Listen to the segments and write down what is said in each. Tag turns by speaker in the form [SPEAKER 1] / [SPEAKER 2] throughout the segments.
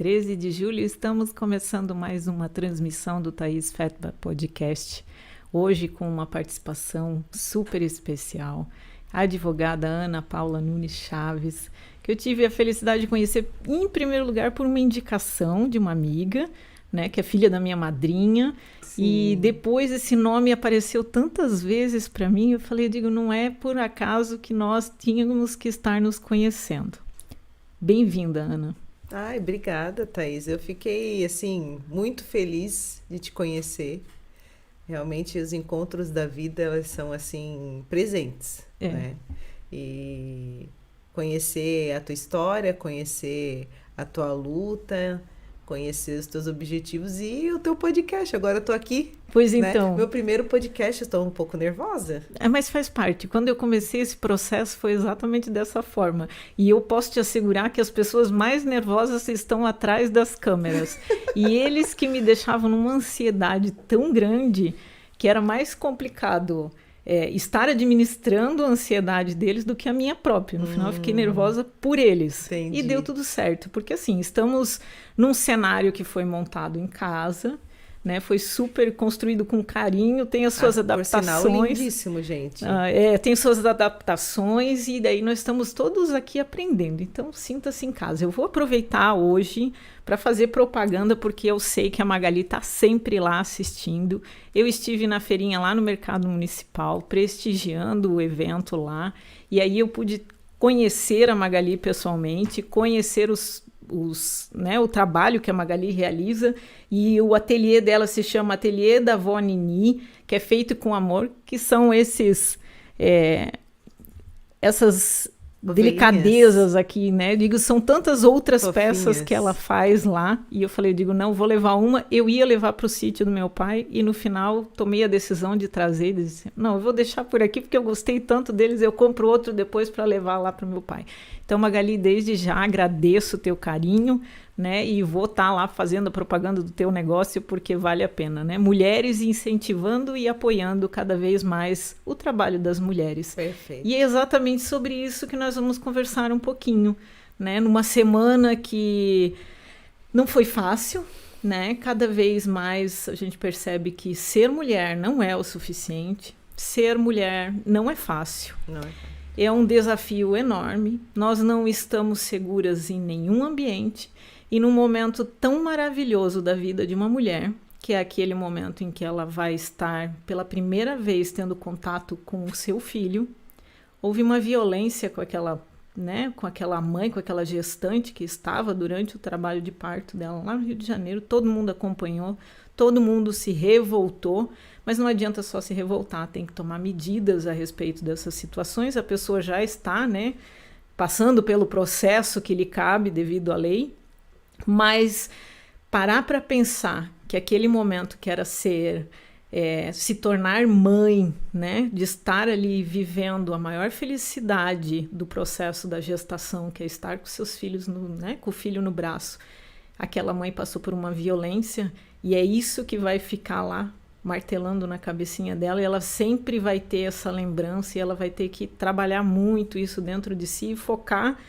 [SPEAKER 1] 13 de julho, estamos começando mais uma transmissão do Thaís Fetba Podcast, hoje com uma participação super especial, a advogada Ana Paula Nunes Chaves, que eu tive a felicidade de conhecer em primeiro lugar por uma indicação de uma amiga, né, que é filha da minha madrinha. Sim. E depois esse nome apareceu tantas vezes para mim, eu digo, não é por acaso que nós tínhamos que estar nos conhecendo. Bem-vinda, Ana.
[SPEAKER 2] Ai, obrigada, Thaís. Eu fiquei, assim, muito feliz de te conhecer. Realmente, os encontros da vida, elas são, assim, presentes, né? E conhecer a tua história, conhecer a tua luta, conhecer os teus objetivos e o teu podcast. Agora eu tô aqui.
[SPEAKER 1] Pois
[SPEAKER 2] né?
[SPEAKER 1] então.
[SPEAKER 2] Meu primeiro podcast, estou um pouco nervosa.
[SPEAKER 1] Mas faz parte. Quando eu comecei esse processo foi exatamente dessa forma. E eu posso te assegurar que as pessoas mais nervosas estão atrás das câmeras. E eles que me deixavam numa ansiedade tão grande que era mais complicado estar administrando a ansiedade deles do que a minha própria. No final eu fiquei nervosa por eles.
[SPEAKER 2] Entendi.
[SPEAKER 1] E deu tudo certo. Porque assim, estamos num cenário que foi montado em casa, né? Foi super construído com carinho, tem as suas adaptações.
[SPEAKER 2] Por sinal, lindíssimo, gente.
[SPEAKER 1] Tem suas adaptações e daí nós estamos todos aqui aprendendo. Então, sinta-se em casa. Eu vou aproveitar hoje para fazer propaganda, porque eu sei que a Magali está sempre lá assistindo. Eu estive na feirinha lá no Mercado Municipal, prestigiando o evento lá, e aí eu pude conhecer a Magali pessoalmente, conhecer o trabalho que a Magali realiza, e o ateliê dela se chama Ateliê da Vó Nini, que é feito com amor, que são essas delicadezas aqui, né? Digo, são tantas outras peças que ela faz lá, e eu falei, não, vou levar uma. Eu ia levar para o sítio do meu pai, e no final tomei a decisão de trazer eles. Não, eu vou deixar por aqui, porque eu gostei tanto deles, eu compro outro depois para levar lá para o meu pai. Então, Magali, desde já agradeço o teu carinho, né? E vou estar lá fazendo a propaganda do teu negócio, porque vale a pena, né? Mulheres incentivando e apoiando cada vez mais o trabalho das mulheres.
[SPEAKER 2] Perfeito.
[SPEAKER 1] E é exatamente sobre isso que nós vamos conversar um pouquinho, né? Numa semana que não foi fácil, né? Cada vez mais a gente percebe que ser mulher não é o suficiente. Ser mulher não é fácil.
[SPEAKER 2] Não é fácil.
[SPEAKER 1] É um desafio enorme, nós não estamos seguras em nenhum ambiente e num momento tão maravilhoso da vida de uma mulher, que é aquele momento em que ela vai estar pela primeira vez tendo contato com o seu filho, houve uma violência com aquela mãe, com aquela gestante que estava durante o trabalho de parto dela lá no Rio de Janeiro, todo mundo acompanhou, todo mundo se revoltou, mas não adianta só se revoltar, tem que tomar medidas a respeito dessas situações. A pessoa já está, né, passando pelo processo que lhe cabe devido à lei, mas parar para pensar que aquele momento que era se tornar mãe, né, de estar ali vivendo a maior felicidade do processo da gestação, que é estar com seus filhos, com o filho no braço, aquela mãe passou por uma violência e é isso que vai ficar lá martelando na cabecinha dela, e ela sempre vai ter essa lembrança e ela vai ter que trabalhar muito isso dentro de si e focar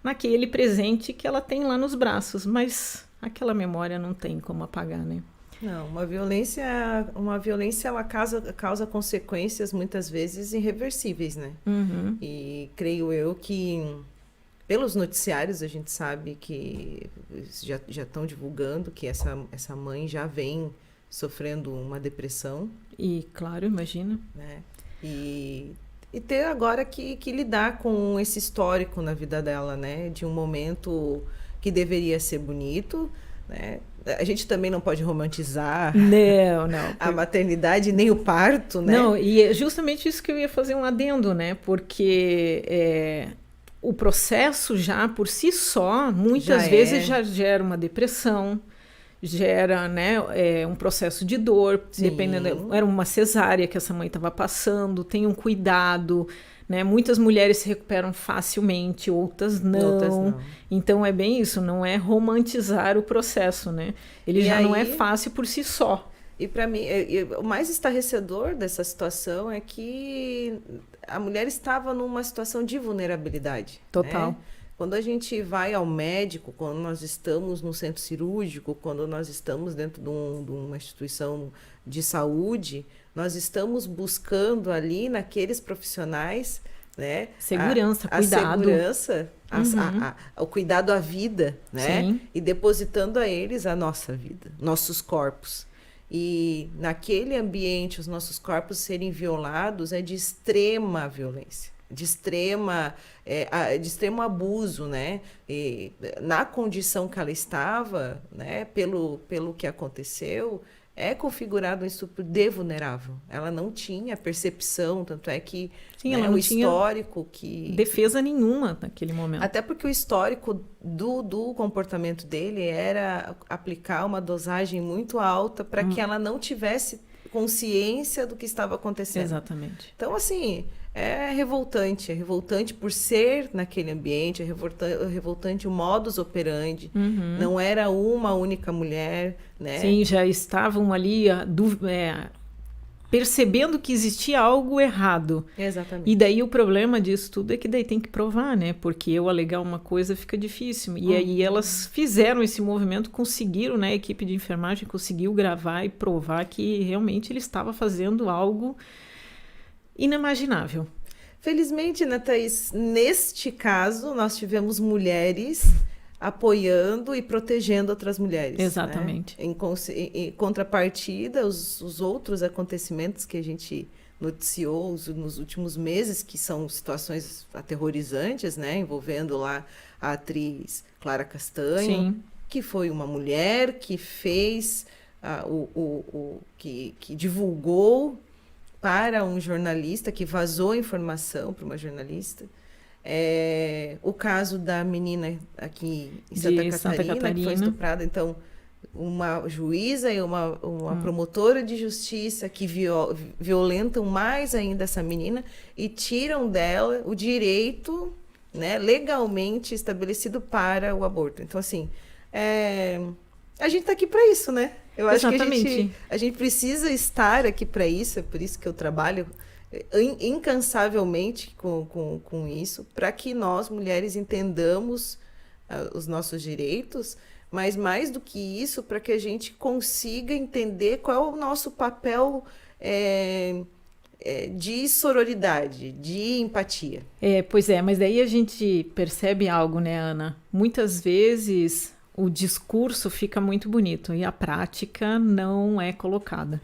[SPEAKER 1] naquele presente que ela tem lá nos braços, mas aquela memória não tem como apagar, né?
[SPEAKER 2] Não, uma violência ela causa consequências muitas vezes irreversíveis, né?
[SPEAKER 1] Uhum.
[SPEAKER 2] E creio eu que pelos noticiários a gente sabe que já estão divulgando que essa mãe já vem sofrendo uma depressão.
[SPEAKER 1] E, claro, imagina.
[SPEAKER 2] Né? E ter agora que lidar com esse histórico na vida dela, né? De um momento que deveria ser bonito, né? A gente também não pode romantizar a maternidade, nem o parto, né?
[SPEAKER 1] Não, e é justamente isso que eu ia fazer um adendo, né? Porque o processo já, por si só, muitas vezes já gera uma depressão, gera, né, um processo de dor,
[SPEAKER 2] Sim.
[SPEAKER 1] Dependendo, era uma cesárea que essa mãe estava passando, tem um cuidado, né? Muitas mulheres se recuperam facilmente, outras não. Então é bem isso, não é romantizar o processo, né? Ele já não é fácil por si só.
[SPEAKER 2] E para mim, o mais estarrecedor dessa situação é que a mulher estava numa situação de vulnerabilidade.
[SPEAKER 1] Total.
[SPEAKER 2] Né? Quando a gente vai ao médico, quando nós estamos no centro cirúrgico, quando nós estamos dentro de uma instituição de saúde, nós estamos buscando ali naqueles profissionais, né,
[SPEAKER 1] segurança, cuidado.
[SPEAKER 2] Segurança, o cuidado à vida, né?
[SPEAKER 1] Sim.
[SPEAKER 2] E depositando a eles a nossa vida, nossos corpos. E naquele ambiente, os nossos corpos serem violados é de extrema violência, de extremo abuso, né? E, na condição que ela estava, né? Pelo que aconteceu, é configurado um estupro de vulnerável. Ela não tinha percepção, tanto é que
[SPEAKER 1] sim, ela não tinha
[SPEAKER 2] histórico que
[SPEAKER 1] defesa nenhuma naquele momento.
[SPEAKER 2] Até porque o histórico do comportamento dele era aplicar uma dosagem muito alta para que ela não tivesse consciência do que estava acontecendo.
[SPEAKER 1] Exatamente.
[SPEAKER 2] Então, assim, é revoltante por ser naquele ambiente, é revoltante o modus operandi, não era uma única mulher, né?
[SPEAKER 1] Sim, já estavam ali percebendo que existia algo errado.
[SPEAKER 2] Exatamente.
[SPEAKER 1] E daí o problema disso tudo é que daí tem que provar, né? Porque eu alegar uma coisa fica difícil. E aí elas fizeram esse movimento, conseguiram, né? A equipe de enfermagem conseguiu gravar e provar que realmente ele estava fazendo algo inimaginável.
[SPEAKER 2] Felizmente, né, Thaís, neste caso, nós tivemos mulheres apoiando e protegendo outras mulheres.
[SPEAKER 1] Exatamente.
[SPEAKER 2] Né? Em contrapartida, os outros acontecimentos que a gente noticiou nos últimos meses, que são situações aterrorizantes, né, envolvendo lá a atriz Clara Castanho,
[SPEAKER 1] sim,
[SPEAKER 2] que foi uma mulher que fez, que divulgou para um jornalista, que vazou a informação para uma jornalista. O caso da menina aqui em Santa Catarina, que foi estuprada. Então, uma juíza e uma promotora de justiça que violentam mais ainda essa menina e tiram dela o direito, né, legalmente estabelecido para o aborto. Então, assim, a gente está aqui para isso, né? Eu acho que a gente precisa estar aqui para isso, é por isso que eu trabalho incansavelmente com isso, para que nós, mulheres, entendamos os nossos direitos, mas mais do que isso, para que a gente consiga entender qual é o nosso papel de sororidade, de empatia.
[SPEAKER 1] Pois é, mas daí a gente percebe algo, né, Ana? Muitas vezes o discurso fica muito bonito e a prática não é colocada.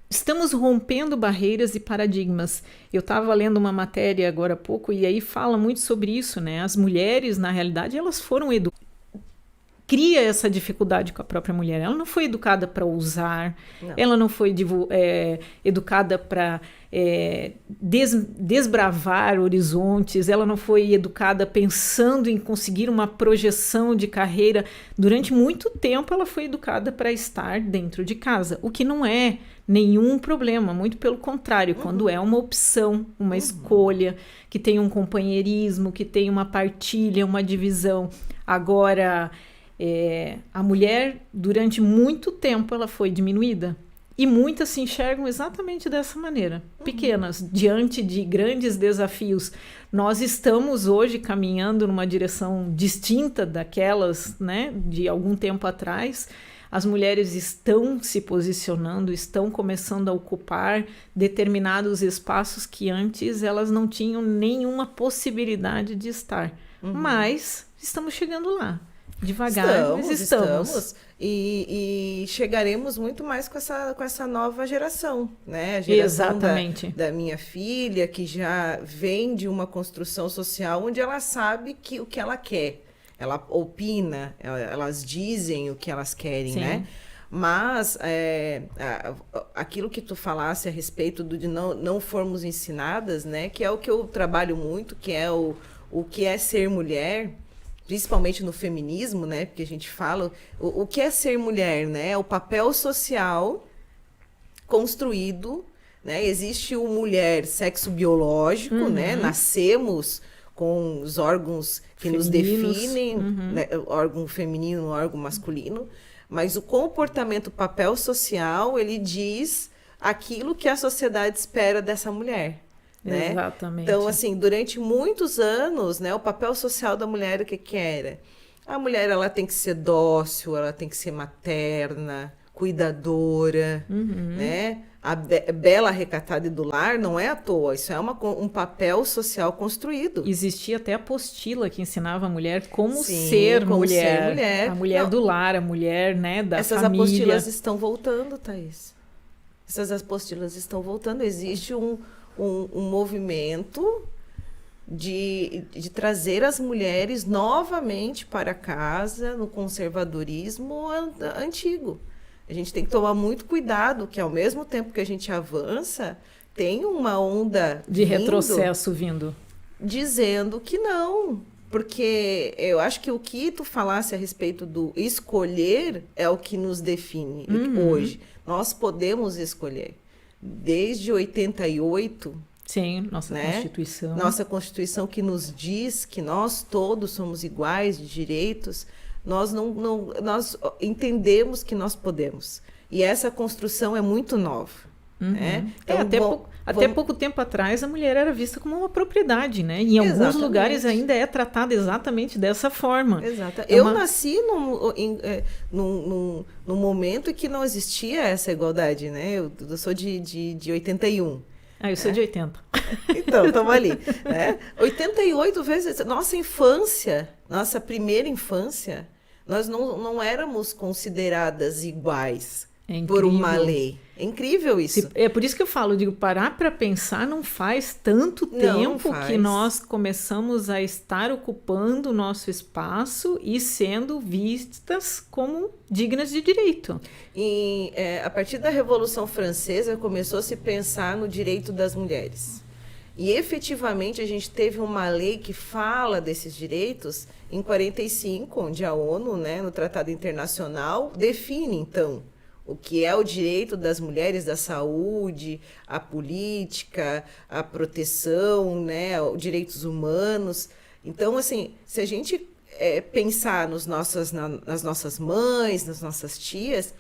[SPEAKER 1] Estamos rompendo barreiras e paradigmas. Eu estava lendo uma matéria agora há pouco e aí fala muito sobre isso, né? As mulheres, na realidade, elas foram educadas. Cria essa dificuldade com a própria mulher. Ela não foi educada para usar, ela não foi educada para desbravar horizontes, ela não foi educada pensando em conseguir uma projeção de carreira. Durante muito tempo ela foi educada para estar dentro de casa, o que não é nenhum problema, muito pelo contrário, quando é uma opção, uma escolha, que tem um companheirismo, que tem uma partilha, uma divisão. Agora, a mulher, durante muito tempo, ela foi diminuída. E muitas se enxergam exatamente dessa maneira, pequenas, diante de grandes desafios. Nós estamos hoje caminhando numa direção distinta daquelas, né, de algum tempo atrás. As mulheres estão se posicionando, estão começando a ocupar determinados espaços que antes elas não tinham nenhuma possibilidade de estar. Mas estamos chegando lá. Devagar, mas estamos.
[SPEAKER 2] E chegaremos muito mais com essa nova geração, né? A geração
[SPEAKER 1] exatamente.
[SPEAKER 2] Da minha filha, que já vem de uma construção social onde ela sabe o que ela quer. Ela opina, elas dizem o que elas querem, sim, né? Mas aquilo que tu falasse a respeito de não formos ensinadas, né? Que é o que eu trabalho muito, que é o que é ser mulher, principalmente no feminismo, né? Porque a gente fala o que é ser mulher, né? O papel social construído, né? Existe o mulher sexo biológico, né? Nascemos com os órgãos que femininos nos definem, né? Órgão feminino, órgão masculino, mas o comportamento, o papel social, ele diz aquilo que a sociedade espera dessa mulher. né?
[SPEAKER 1] Exatamente.
[SPEAKER 2] Então, assim, durante muitos anos, né, o papel social da mulher, o que que era? A mulher, ela tem que ser dócil, ela tem que ser materna, cuidadora, né? A bela recatada e do lar não é à toa, isso é um papel social construído.
[SPEAKER 1] Existia até apostila que ensinava a mulher como
[SPEAKER 2] Sim,
[SPEAKER 1] ser
[SPEAKER 2] como
[SPEAKER 1] mulher.
[SPEAKER 2] ser mulher.
[SPEAKER 1] A mulher
[SPEAKER 2] Não,
[SPEAKER 1] do lar, a mulher, né, da
[SPEAKER 2] essas
[SPEAKER 1] família.
[SPEAKER 2] apostilas estão voltando, Thaís. Essas apostilas estão voltando. Existe um movimento de trazer as mulheres novamente para casa no conservadorismo antigo. A gente tem que tomar muito cuidado, que ao mesmo tempo que a gente avança, tem uma onda
[SPEAKER 1] de retrocesso vindo.
[SPEAKER 2] Dizendo que não. Porque eu acho que o que tu falasse a respeito do escolher é o que nos define hoje. Nós podemos escolher. Desde 88,
[SPEAKER 1] sim, nossa
[SPEAKER 2] né?
[SPEAKER 1] Constituição.
[SPEAKER 2] Nossa Constituição que nos diz que nós todos somos iguais de direitos, nós entendemos que nós podemos. E essa construção é muito nova. Né? Então,
[SPEAKER 1] até pouco tempo atrás a mulher era vista como uma propriedade, né? E em alguns lugares ainda é tratada exatamente dessa forma.
[SPEAKER 2] Exato. Eu nasci num momento em que não existia essa igualdade, né? Eu sou de 81.
[SPEAKER 1] Ah, eu sou de 80.
[SPEAKER 2] Então, estamos ali. Né? 88 vezes. Nossa infância, nossa primeira infância, nós não éramos consideradas iguais por uma lei. É incrível isso.
[SPEAKER 1] É por isso que eu falo, digo, parar para pensar não faz tanto tempo que nós começamos a estar ocupando o nosso espaço e sendo vistas como dignas de direito.
[SPEAKER 2] E a partir da Revolução Francesa começou a se pensar no direito das mulheres. E efetivamente a gente teve uma lei que fala desses direitos em 45, onde a ONU, né, no Tratado Internacional, define então o que é o direito das mulheres da saúde, a política, a proteção, né, os direitos humanos. Então, assim, se a gente pensar nas nossas mães, nas nossas tias,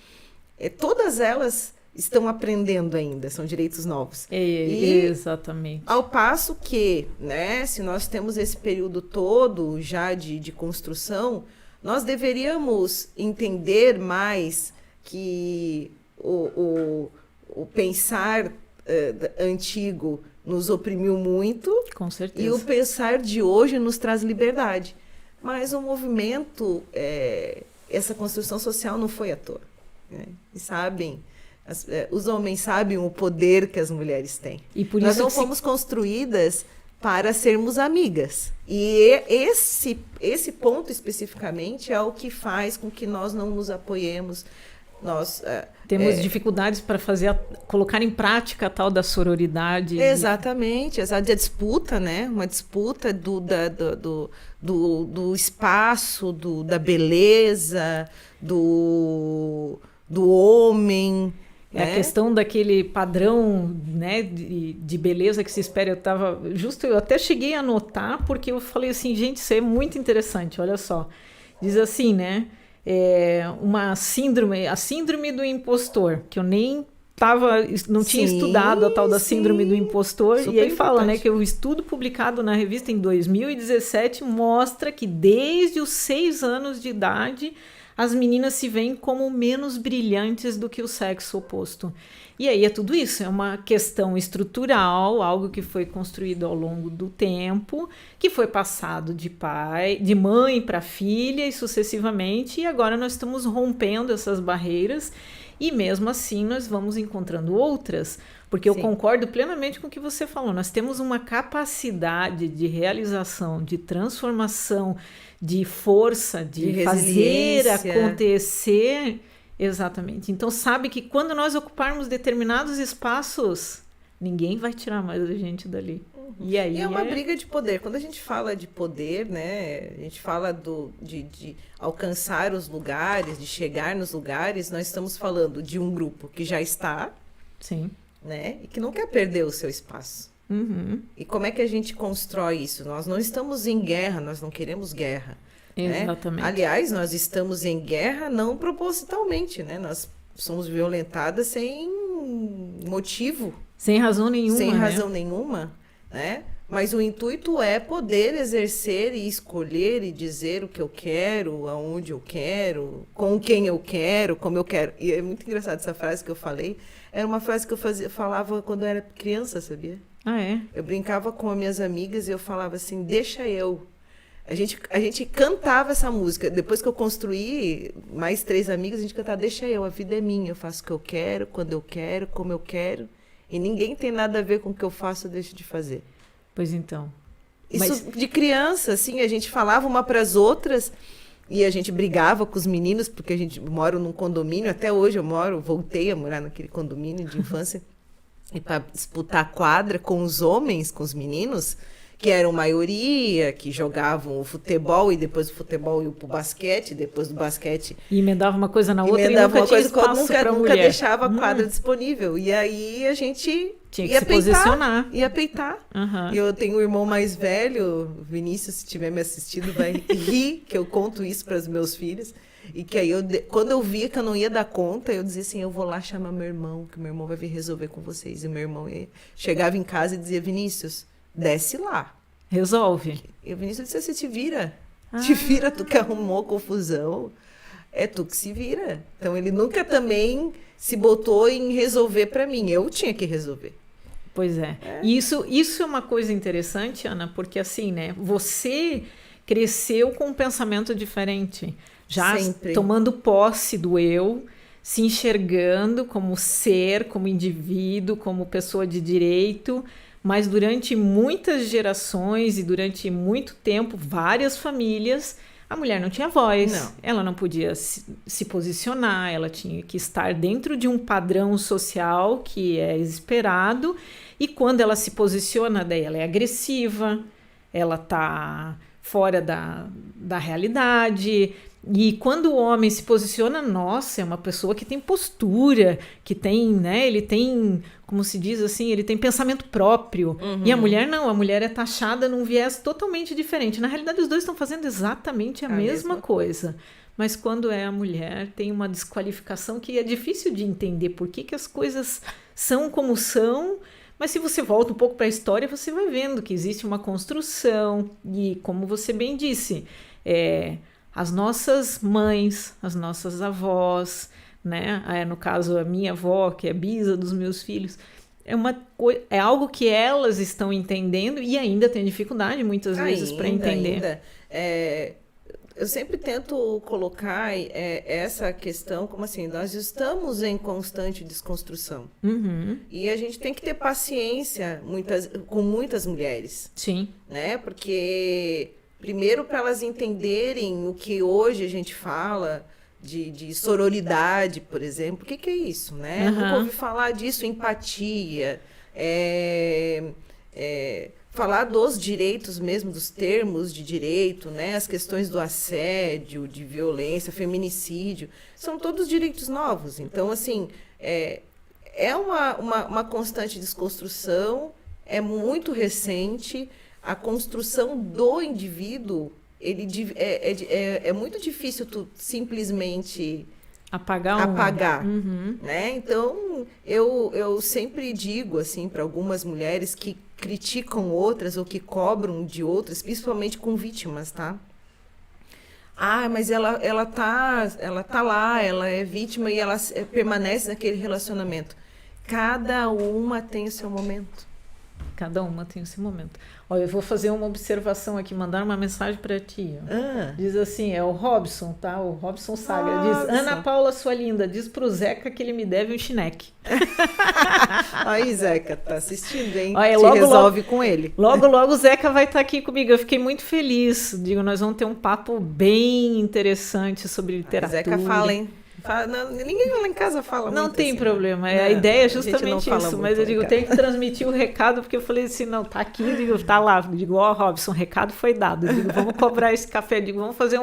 [SPEAKER 2] todas elas estão aprendendo ainda, são direitos novos.
[SPEAKER 1] Exatamente.
[SPEAKER 2] Ao passo que, né, se nós temos esse período todo já de construção, nós deveríamos entender mais que o pensar antigo nos oprimiu muito.
[SPEAKER 1] Com certeza.
[SPEAKER 2] E o pensar de hoje nos traz liberdade. Mas o movimento, essa construção social não foi à toa. Né? E sabem, os homens sabem o poder que as mulheres têm.
[SPEAKER 1] E por
[SPEAKER 2] Nós
[SPEAKER 1] isso
[SPEAKER 2] não fomos construídas para sermos amigas. E esse ponto especificamente é o que faz com que nós não nos apoiemos. Nós
[SPEAKER 1] temos dificuldades para colocar em prática a tal da sororidade.
[SPEAKER 2] Exatamente, a disputa, né? Uma disputa do espaço, da beleza, do homem.
[SPEAKER 1] A questão daquele padrão, né, de beleza que se espera. Eu até cheguei a anotar, porque eu falei assim, gente, isso é muito interessante, olha só. Diz assim, né? A síndrome do impostor, que eu nem não tinha estudado a tal da síndrome do impostor. Super e aí fala, né, que o estudo publicado na revista em 2017 mostra que desde os 6 anos de idade as meninas se veem como menos brilhantes do que o sexo oposto. E aí é tudo isso, é uma questão estrutural, algo que foi construído ao longo do tempo, que foi passado de mãe para filha e sucessivamente, e agora nós estamos rompendo essas barreiras e mesmo assim nós vamos encontrando outras, porque eu concordo plenamente com o que você falou, nós temos uma capacidade de realização, de transformação, de força, de fazer acontecer. Exatamente. Então, sabe que quando nós ocuparmos determinados espaços, ninguém vai tirar mais a gente dali. E aí
[SPEAKER 2] é uma briga de poder. Quando a gente fala de poder, né, a gente fala de alcançar os lugares, de chegar nos lugares, nós estamos falando de um grupo que já está,
[SPEAKER 1] sim,
[SPEAKER 2] né, e que não quer perder o seu espaço. E como é que a gente constrói isso? Nós não estamos em guerra, nós não queremos guerra.
[SPEAKER 1] Exatamente.
[SPEAKER 2] Né? Aliás, nós estamos em guerra não propositalmente, né? Nós somos violentadas sem motivo.
[SPEAKER 1] Sem razão nenhuma.
[SPEAKER 2] Sem razão nenhuma. né? Mas o intuito é poder exercer e escolher e dizer o que eu quero, aonde eu quero, com quem eu quero, como eu quero. E é muito engraçado essa frase que eu falei. Era uma frase que eu falava quando eu era criança, sabia?
[SPEAKER 1] Ah, é?
[SPEAKER 2] Eu brincava com as minhas amigas e eu falava assim, deixa eu. A gente cantava essa música. Depois que eu construí mais 3 amigas, a gente cantava, deixa eu, a vida é minha. Eu faço o que eu quero, quando eu quero, como eu quero. E ninguém tem nada a ver com o que eu faço ou deixo de fazer.
[SPEAKER 1] Pois então.
[SPEAKER 2] Isso de criança, assim, a gente falava uma para as outras e a gente brigava com os meninos, porque a gente mora num condomínio, até hoje voltei a morar naquele condomínio de infância, e para disputar quadra com os homens, com os meninos, que eram maioria, que jogavam o futebol e depois do futebol iam pro basquete, depois do basquete...
[SPEAKER 1] E emendava uma coisa na outra e nunca tinha espaço para mulher.
[SPEAKER 2] Nunca deixava a quadra disponível. E aí a gente
[SPEAKER 1] tinha que se posicionar.
[SPEAKER 2] Ia peitar.
[SPEAKER 1] Uhum.
[SPEAKER 2] E eu tenho um irmão mais velho, Vinícius, se estiver me assistindo, vai rir que eu conto isso para os meus filhos. E que aí, quando eu via que eu não ia dar conta, eu dizia assim, eu vou lá chamar meu irmão, que meu irmão vai vir resolver com vocês. E meu irmão chegava em casa e dizia, Vinícius, desce lá.
[SPEAKER 1] Resolve.
[SPEAKER 2] E o Vinícius disse, você te vira. Te vira, tu que arrumou confusão. É tu que se vira. Então, ele nunca também se botou em resolver para mim. Eu tinha que resolver.
[SPEAKER 1] Pois é. E isso é uma coisa interessante, Ana, porque assim, né? Você cresceu com um pensamento diferente. Já
[SPEAKER 2] sempre
[SPEAKER 1] tomando posse do eu, se enxergando como ser, como indivíduo, como pessoa de direito, mas durante muitas gerações e durante muito tempo, várias famílias, a mulher não tinha voz,
[SPEAKER 2] não.
[SPEAKER 1] Ela não podia se posicionar, ela tinha que estar dentro de um padrão social que é esperado, e quando ela se posiciona, daí ela é agressiva, ela está fora da realidade. E quando o homem se posiciona, nossa, é uma pessoa que tem postura, que tem, né, ele tem, como se diz assim, ele tem pensamento próprio.
[SPEAKER 2] Uhum.
[SPEAKER 1] E a mulher não, a mulher é taxada num viés totalmente diferente. Na realidade, os dois estão fazendo exatamente a mesma coisa. Mas quando é a mulher, tem uma desqualificação que é difícil de entender por que as coisas são como são. Mas se você volta um pouco para a história, você vai vendo que existe uma construção. E como você bem disse, as nossas mães, as nossas avós, né? No caso, a minha avó, que é bisa dos meus filhos, é algo que elas estão entendendo e ainda tem dificuldade muitas vezes para entender.
[SPEAKER 2] Eu sempre tento colocar essa questão como assim, nós estamos em constante desconstrução.
[SPEAKER 1] Uhum.
[SPEAKER 2] E a gente tem que ter paciência com muitas mulheres.
[SPEAKER 1] Sim.
[SPEAKER 2] Né? Porque... Primeiro, para elas entenderem o que hoje a gente fala de sororidade, por exemplo. O que é isso, né?
[SPEAKER 1] Uhum.
[SPEAKER 2] Nunca ouvi falar disso, empatia, falar dos direitos mesmo, dos termos de direito, né? As questões do assédio, de violência, feminicídio, são todos direitos novos. Então, assim, é uma constante desconstrução, é muito recente. A construção do indivíduo, é muito difícil tu simplesmente apagar.
[SPEAKER 1] Uhum.
[SPEAKER 2] Né? Então, eu sempre digo assim para algumas mulheres que criticam outras ou que cobram de outras, principalmente com vítimas, tá? Ah, mas ela tá lá, ela é vítima e ela permanece naquele relacionamento. Cada uma tem o seu momento.
[SPEAKER 1] Cada uma tem o seu momento. Olha, eu vou fazer uma observação aqui, mandar uma mensagem para ti. Diz assim, é o Robson, tá? O Robson Sagra. Diz, Ana Paula, sua linda, diz pro Zeca que ele me deve um chineque.
[SPEAKER 2] Aí, Zeca, tá assistindo, hein?
[SPEAKER 1] Olha,
[SPEAKER 2] resolve com ele.
[SPEAKER 1] Logo o Zeca vai estar aqui comigo. Eu fiquei muito feliz. Digo, nós vamos ter um papo bem interessante sobre literatura.
[SPEAKER 2] Zeca fala, hein? Ninguém lá em casa fala muito.
[SPEAKER 1] Não tem
[SPEAKER 2] assim,
[SPEAKER 1] problema. A ideia é justamente
[SPEAKER 2] isso.
[SPEAKER 1] Mas eu digo, tem que transmitir o recado, porque eu falei assim, não, tá aqui, digo, tá lá. Eu digo, Robson, o recado foi dado. Eu digo, vamos cobrar esse café. Eu digo, vamos fazer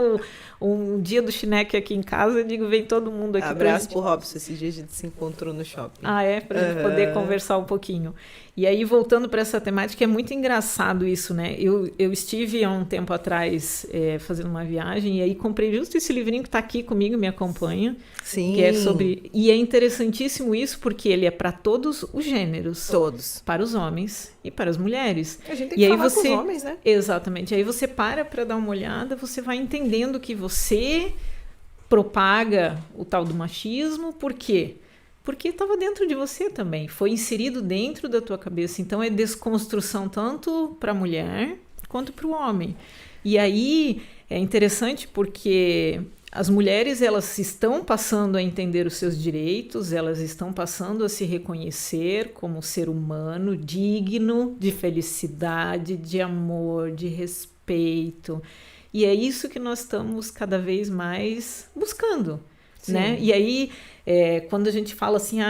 [SPEAKER 1] um dia do chineque aqui em casa. Eu digo, vem todo mundo aqui.
[SPEAKER 2] Abraço pro Robson, esse dia a gente se encontrou no shopping.
[SPEAKER 1] Pra gente poder conversar um pouquinho. E aí, voltando para essa temática, é muito engraçado isso, né? Eu estive há um tempo atrás fazendo uma viagem e aí comprei justo esse livrinho que está aqui comigo, me acompanha,
[SPEAKER 2] Sim.
[SPEAKER 1] Que é sobre... E é interessantíssimo isso porque ele é para todos os gêneros.
[SPEAKER 2] Todos.
[SPEAKER 1] Para os homens e para as mulheres.
[SPEAKER 2] A gente tem que falar com os homens, né?
[SPEAKER 1] Exatamente. Aí você para dar uma olhada, você vai entendendo que você propaga o tal do machismo. Por quê? Porque estava dentro de você também. Foi inserido dentro da tua cabeça. Então é desconstrução tanto para a mulher quanto para o homem. E aí é interessante porque as mulheres, elas estão passando a entender os seus direitos, elas estão passando a se reconhecer como ser humano digno de felicidade, de amor, de respeito. E é isso que nós estamos cada vez mais buscando, né? E aí, quando a gente fala assim,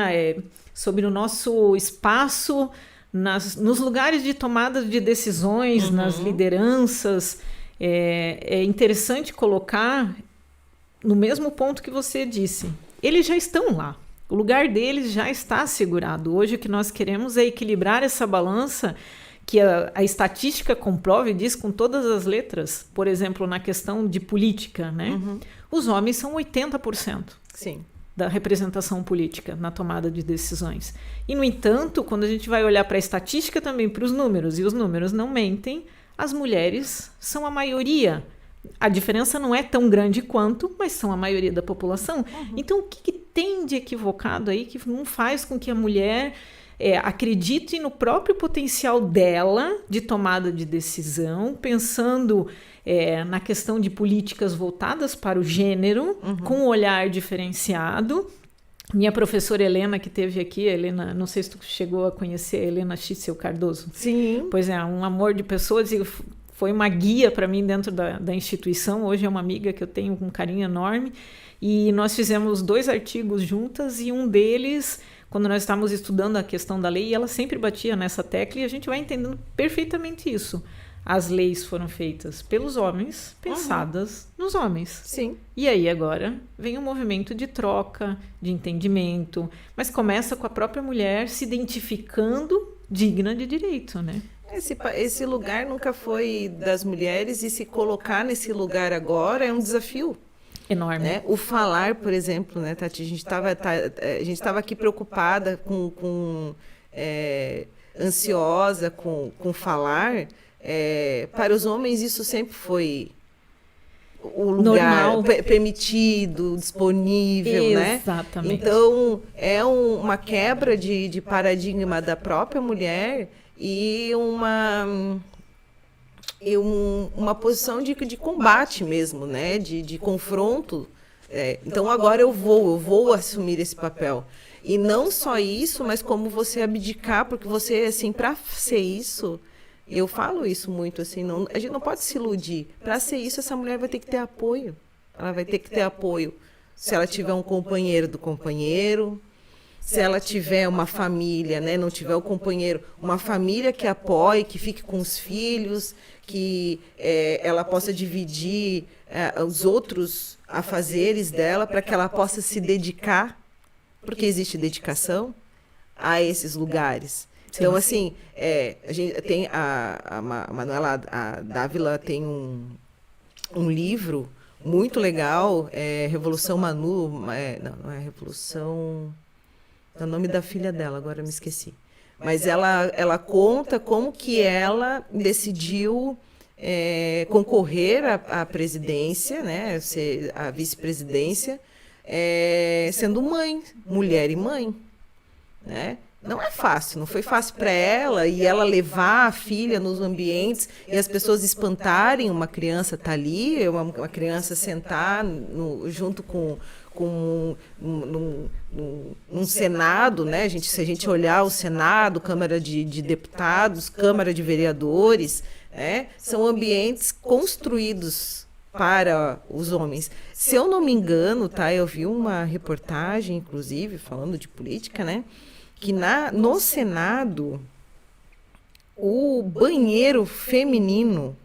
[SPEAKER 1] sobre o nosso espaço nos lugares de tomada de decisões, nas lideranças, é interessante colocar no mesmo ponto que você disse. Eles já estão lá. O lugar deles já está assegurado. Hoje o que nós queremos é equilibrar essa balança que a estatística comprova e diz com todas as letras. Por exemplo, na questão de política, né? Os homens são 80%.
[SPEAKER 2] Sim.
[SPEAKER 1] Da representação política na tomada de decisões. E, no entanto, quando a gente vai olhar para a estatística também, para os números, e os números não mentem, as mulheres são a maioria. A diferença não é tão grande quanto, mas são a maioria da população. Então, o que tem de equivocado aí que não faz com que a mulher acredite no próprio potencial dela de tomada de decisão, pensando na questão de políticas voltadas para o gênero, com um olhar diferenciado. Minha professora Helena, que teve aqui, Helena, não sei se tu chegou a conhecer a Helena Schitzel Cardoso.
[SPEAKER 2] Sim.
[SPEAKER 1] Pois é, um amor de pessoas e foi uma guia para mim dentro da instituição. Hoje é uma amiga que eu tenho com um carinho enorme. E nós fizemos 2 artigos juntas e um deles, quando nós estávamos estudando a questão da lei, ela sempre batia nessa tecla e a gente vai entendendo perfeitamente isso. As leis foram feitas pelos homens, pensadas nos homens.
[SPEAKER 2] Sim.
[SPEAKER 1] E aí agora vem um movimento de troca, de entendimento, mas começa com a própria mulher se identificando digna de direito, né?
[SPEAKER 2] Esse lugar nunca foi das mulheres e se colocar nesse lugar agora é um desafio.
[SPEAKER 1] Enorme.
[SPEAKER 2] Né? O falar, por exemplo, né, Tati? A gente estava aqui preocupada ansiosa com falar. Para os homens isso sempre foi o lugar permitido, disponível,
[SPEAKER 1] Exatamente.
[SPEAKER 2] né? Então é uma quebra de paradigma da própria mulher e uma posição de combate mesmo, né? De confronto. Então agora eu vou assumir esse papel. E não só isso, mas como você abdicar, porque você, assim, para ser isso, eu falo isso muito, assim, a gente não pode se iludir. Para ser isso, essa mulher vai ter que ter apoio. Ela vai ter que ter apoio se ela tiver um companheiro do companheiro, se ela tiver uma família, né, não tiver o companheiro, uma família que apoie, que fique com os filhos, que ela possa dividir os outros afazeres dela para que ela possa se dedicar, porque existe dedicação a esses lugares. Então, assim, a gente tem a Manuela Dávila tem um livro muito legal, Revolução Manu, não é Revolução, é o nome da filha dela, agora eu me esqueci. Mas ela conta como que ela decidiu concorrer à presidência, né, à vice-presidência, sendo mãe, mulher e mãe, né? Não é fácil, não foi fácil para ela, e ela levar a filha nos ambientes e as pessoas espantarem uma criança estar ali, uma criança sentar junto num Senado, né? Se a gente olhar o Senado, Câmara de Deputados, Câmara de Vereadores, né? São ambientes construídos para os homens. Se eu não me engano, tá? Eu vi uma reportagem, inclusive, falando de política, né? Que no Senado, o banheiro feminino,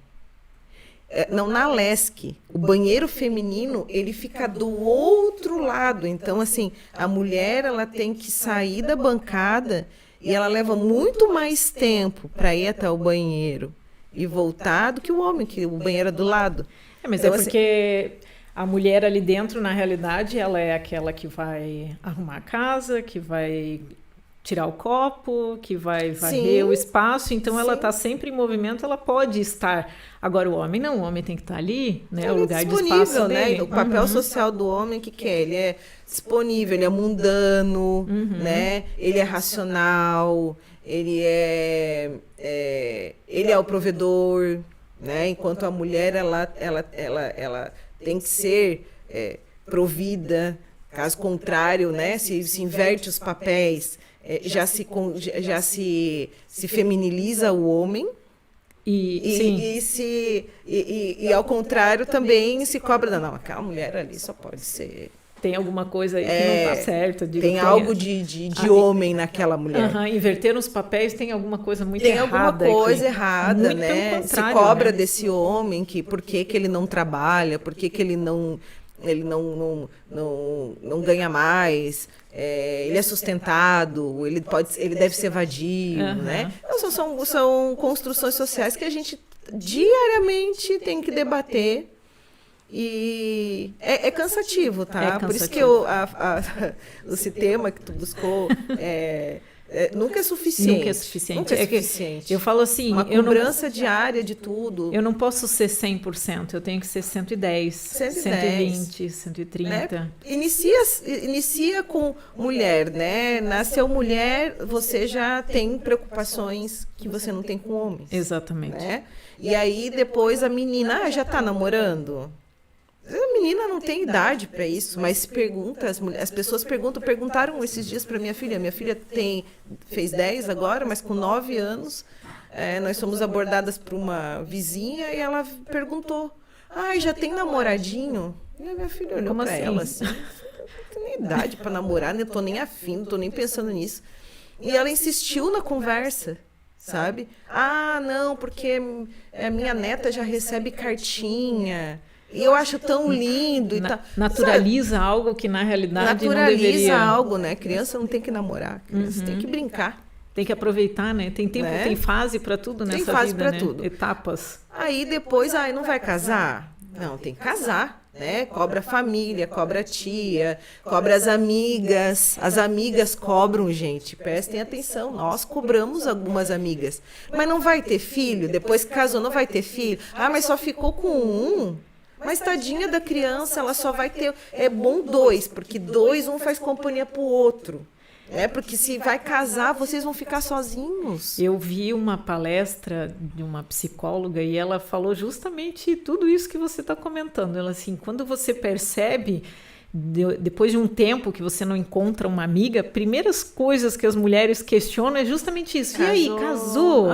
[SPEAKER 2] na Lesc, o banheiro feminino, ele fica do outro lado. Então, assim, a mulher, ela tem que sair da bancada e ela leva muito mais tempo para ir até o banheiro e voltar do que o homem, que o banheiro é do lado.
[SPEAKER 1] Mas
[SPEAKER 2] então,
[SPEAKER 1] porque A mulher ali dentro, na realidade, ela é aquela que vai arrumar a casa, que vai tirar o copo, que vai varrer o espaço, então ela está sempre em movimento, ela pode estar. Agora o homem não, o homem tem que estar ali, né? O lugar de espaço dele.
[SPEAKER 2] O papel social do homem, que é? Ele é disponível, ele é mundano, né? Ele é racional, ele é o provedor, né? Enquanto a mulher, ela tem que ser provida. Caso contrário, né? Se inverte os papéis, já se feminiliza o homem. E ao contrário também se cobra, não, aquela mulher ali só pode ser...
[SPEAKER 1] Tem alguma coisa aí que não está certa.
[SPEAKER 2] Tem algo de homem naquela mulher.
[SPEAKER 1] Inverter os papéis, tem alguma coisa muito
[SPEAKER 2] errada.
[SPEAKER 1] Tem
[SPEAKER 2] alguma coisa errada,
[SPEAKER 1] muito
[SPEAKER 2] né? Se cobra desse homem, por que ele não trabalha, por que ele não ganha mais, ele é sustentado, ele deve ser vadio, né? Então, são construções sociais que a gente diariamente tem que debater. E é cansativo, tá? Por isso que esse tema que tu buscou nunca é suficiente.
[SPEAKER 1] Nunca é suficiente.
[SPEAKER 2] Nunca é suficiente.
[SPEAKER 1] Eu falo assim...
[SPEAKER 2] Uma cobrança diária de tudo.
[SPEAKER 1] Eu não posso ser 100%, eu tenho que ser 110, 120, 130.
[SPEAKER 2] Né? Inicia com mulher, né? Nasceu mulher, você já tem preocupações que você não tem com homens.
[SPEAKER 1] Exatamente.
[SPEAKER 2] Né? E aí depois a menina, já tá namorando? A menina não tem idade para isso, mas as pessoas perguntaram esses dias para minha filha. Minha filha fez 10 agora, mas com 9 anos, nós fomos abordadas por uma vizinha e ela perguntou, já tem namoradinho? E a minha filha olhou para ela assim, não tem nem idade para namorar, não tô nem afim, não tô nem pensando nisso. E ela insistiu na conversa. Sabe? Não, porque a minha neta já recebe cartinha. E eu acho tão lindo.
[SPEAKER 1] Naturaliza algo que na realidade não deveria.
[SPEAKER 2] Naturaliza algo, né? Criança não tem que namorar, criança tem que brincar.
[SPEAKER 1] Tem que aproveitar, né? Tem tempo, tem fase para tudo nessa vida, né? Tem fase para tudo. Etapas.
[SPEAKER 2] Aí depois, não vai casar? Não, tem que casar. Né? Cobra a família, cobra a tia, cobra as amigas. As amigas cobram, gente. Prestem atenção, nós cobramos algumas amigas. Mas não vai ter filho? Depois que casou, não vai ter filho? Mas só ficou com um? Mas tadinha da criança, ela só vai ter... É bom 2, porque um faz companhia pro outro. Porque se vai casar, vocês vão ficar sozinhos.
[SPEAKER 1] Eu vi uma palestra de uma psicóloga e ela falou justamente tudo isso que você está comentando. Ela assim, quando você percebe, depois de um tempo que você não encontra uma amiga, primeiras coisas que as mulheres questionam é justamente isso.
[SPEAKER 2] Casou.
[SPEAKER 1] E aí, casou?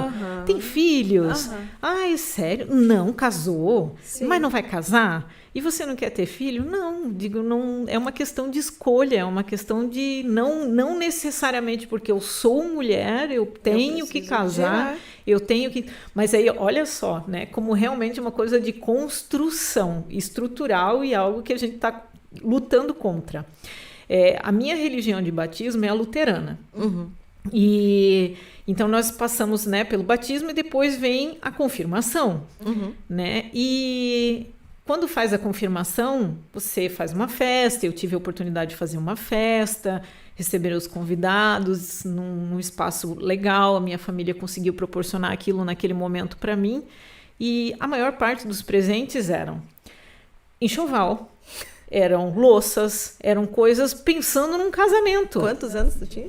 [SPEAKER 1] Tem filhos? É sério? Não, casou. Sim. Mas não vai casar? E você não quer ter filho? Não, não, é uma questão de escolha, é uma questão de não necessariamente porque eu sou mulher, eu tenho que casar, eu tenho que... Mas aí, olha só, né, como realmente é uma coisa de construção estrutural e algo que a gente está lutando contra. A minha religião de batismo é a luterana. E então nós passamos, né, pelo batismo e depois vem a confirmação, né? E quando faz a confirmação, você faz uma festa. Eu tive a oportunidade de fazer uma festa, receber os convidados num espaço legal. A minha família conseguiu proporcionar aquilo naquele momento para mim. E a maior parte dos presentes eram enxoval, eram louças, eram coisas pensando num casamento.
[SPEAKER 2] Quantos anos tu tinha?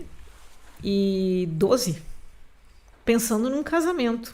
[SPEAKER 1] 12. Pensando num casamento.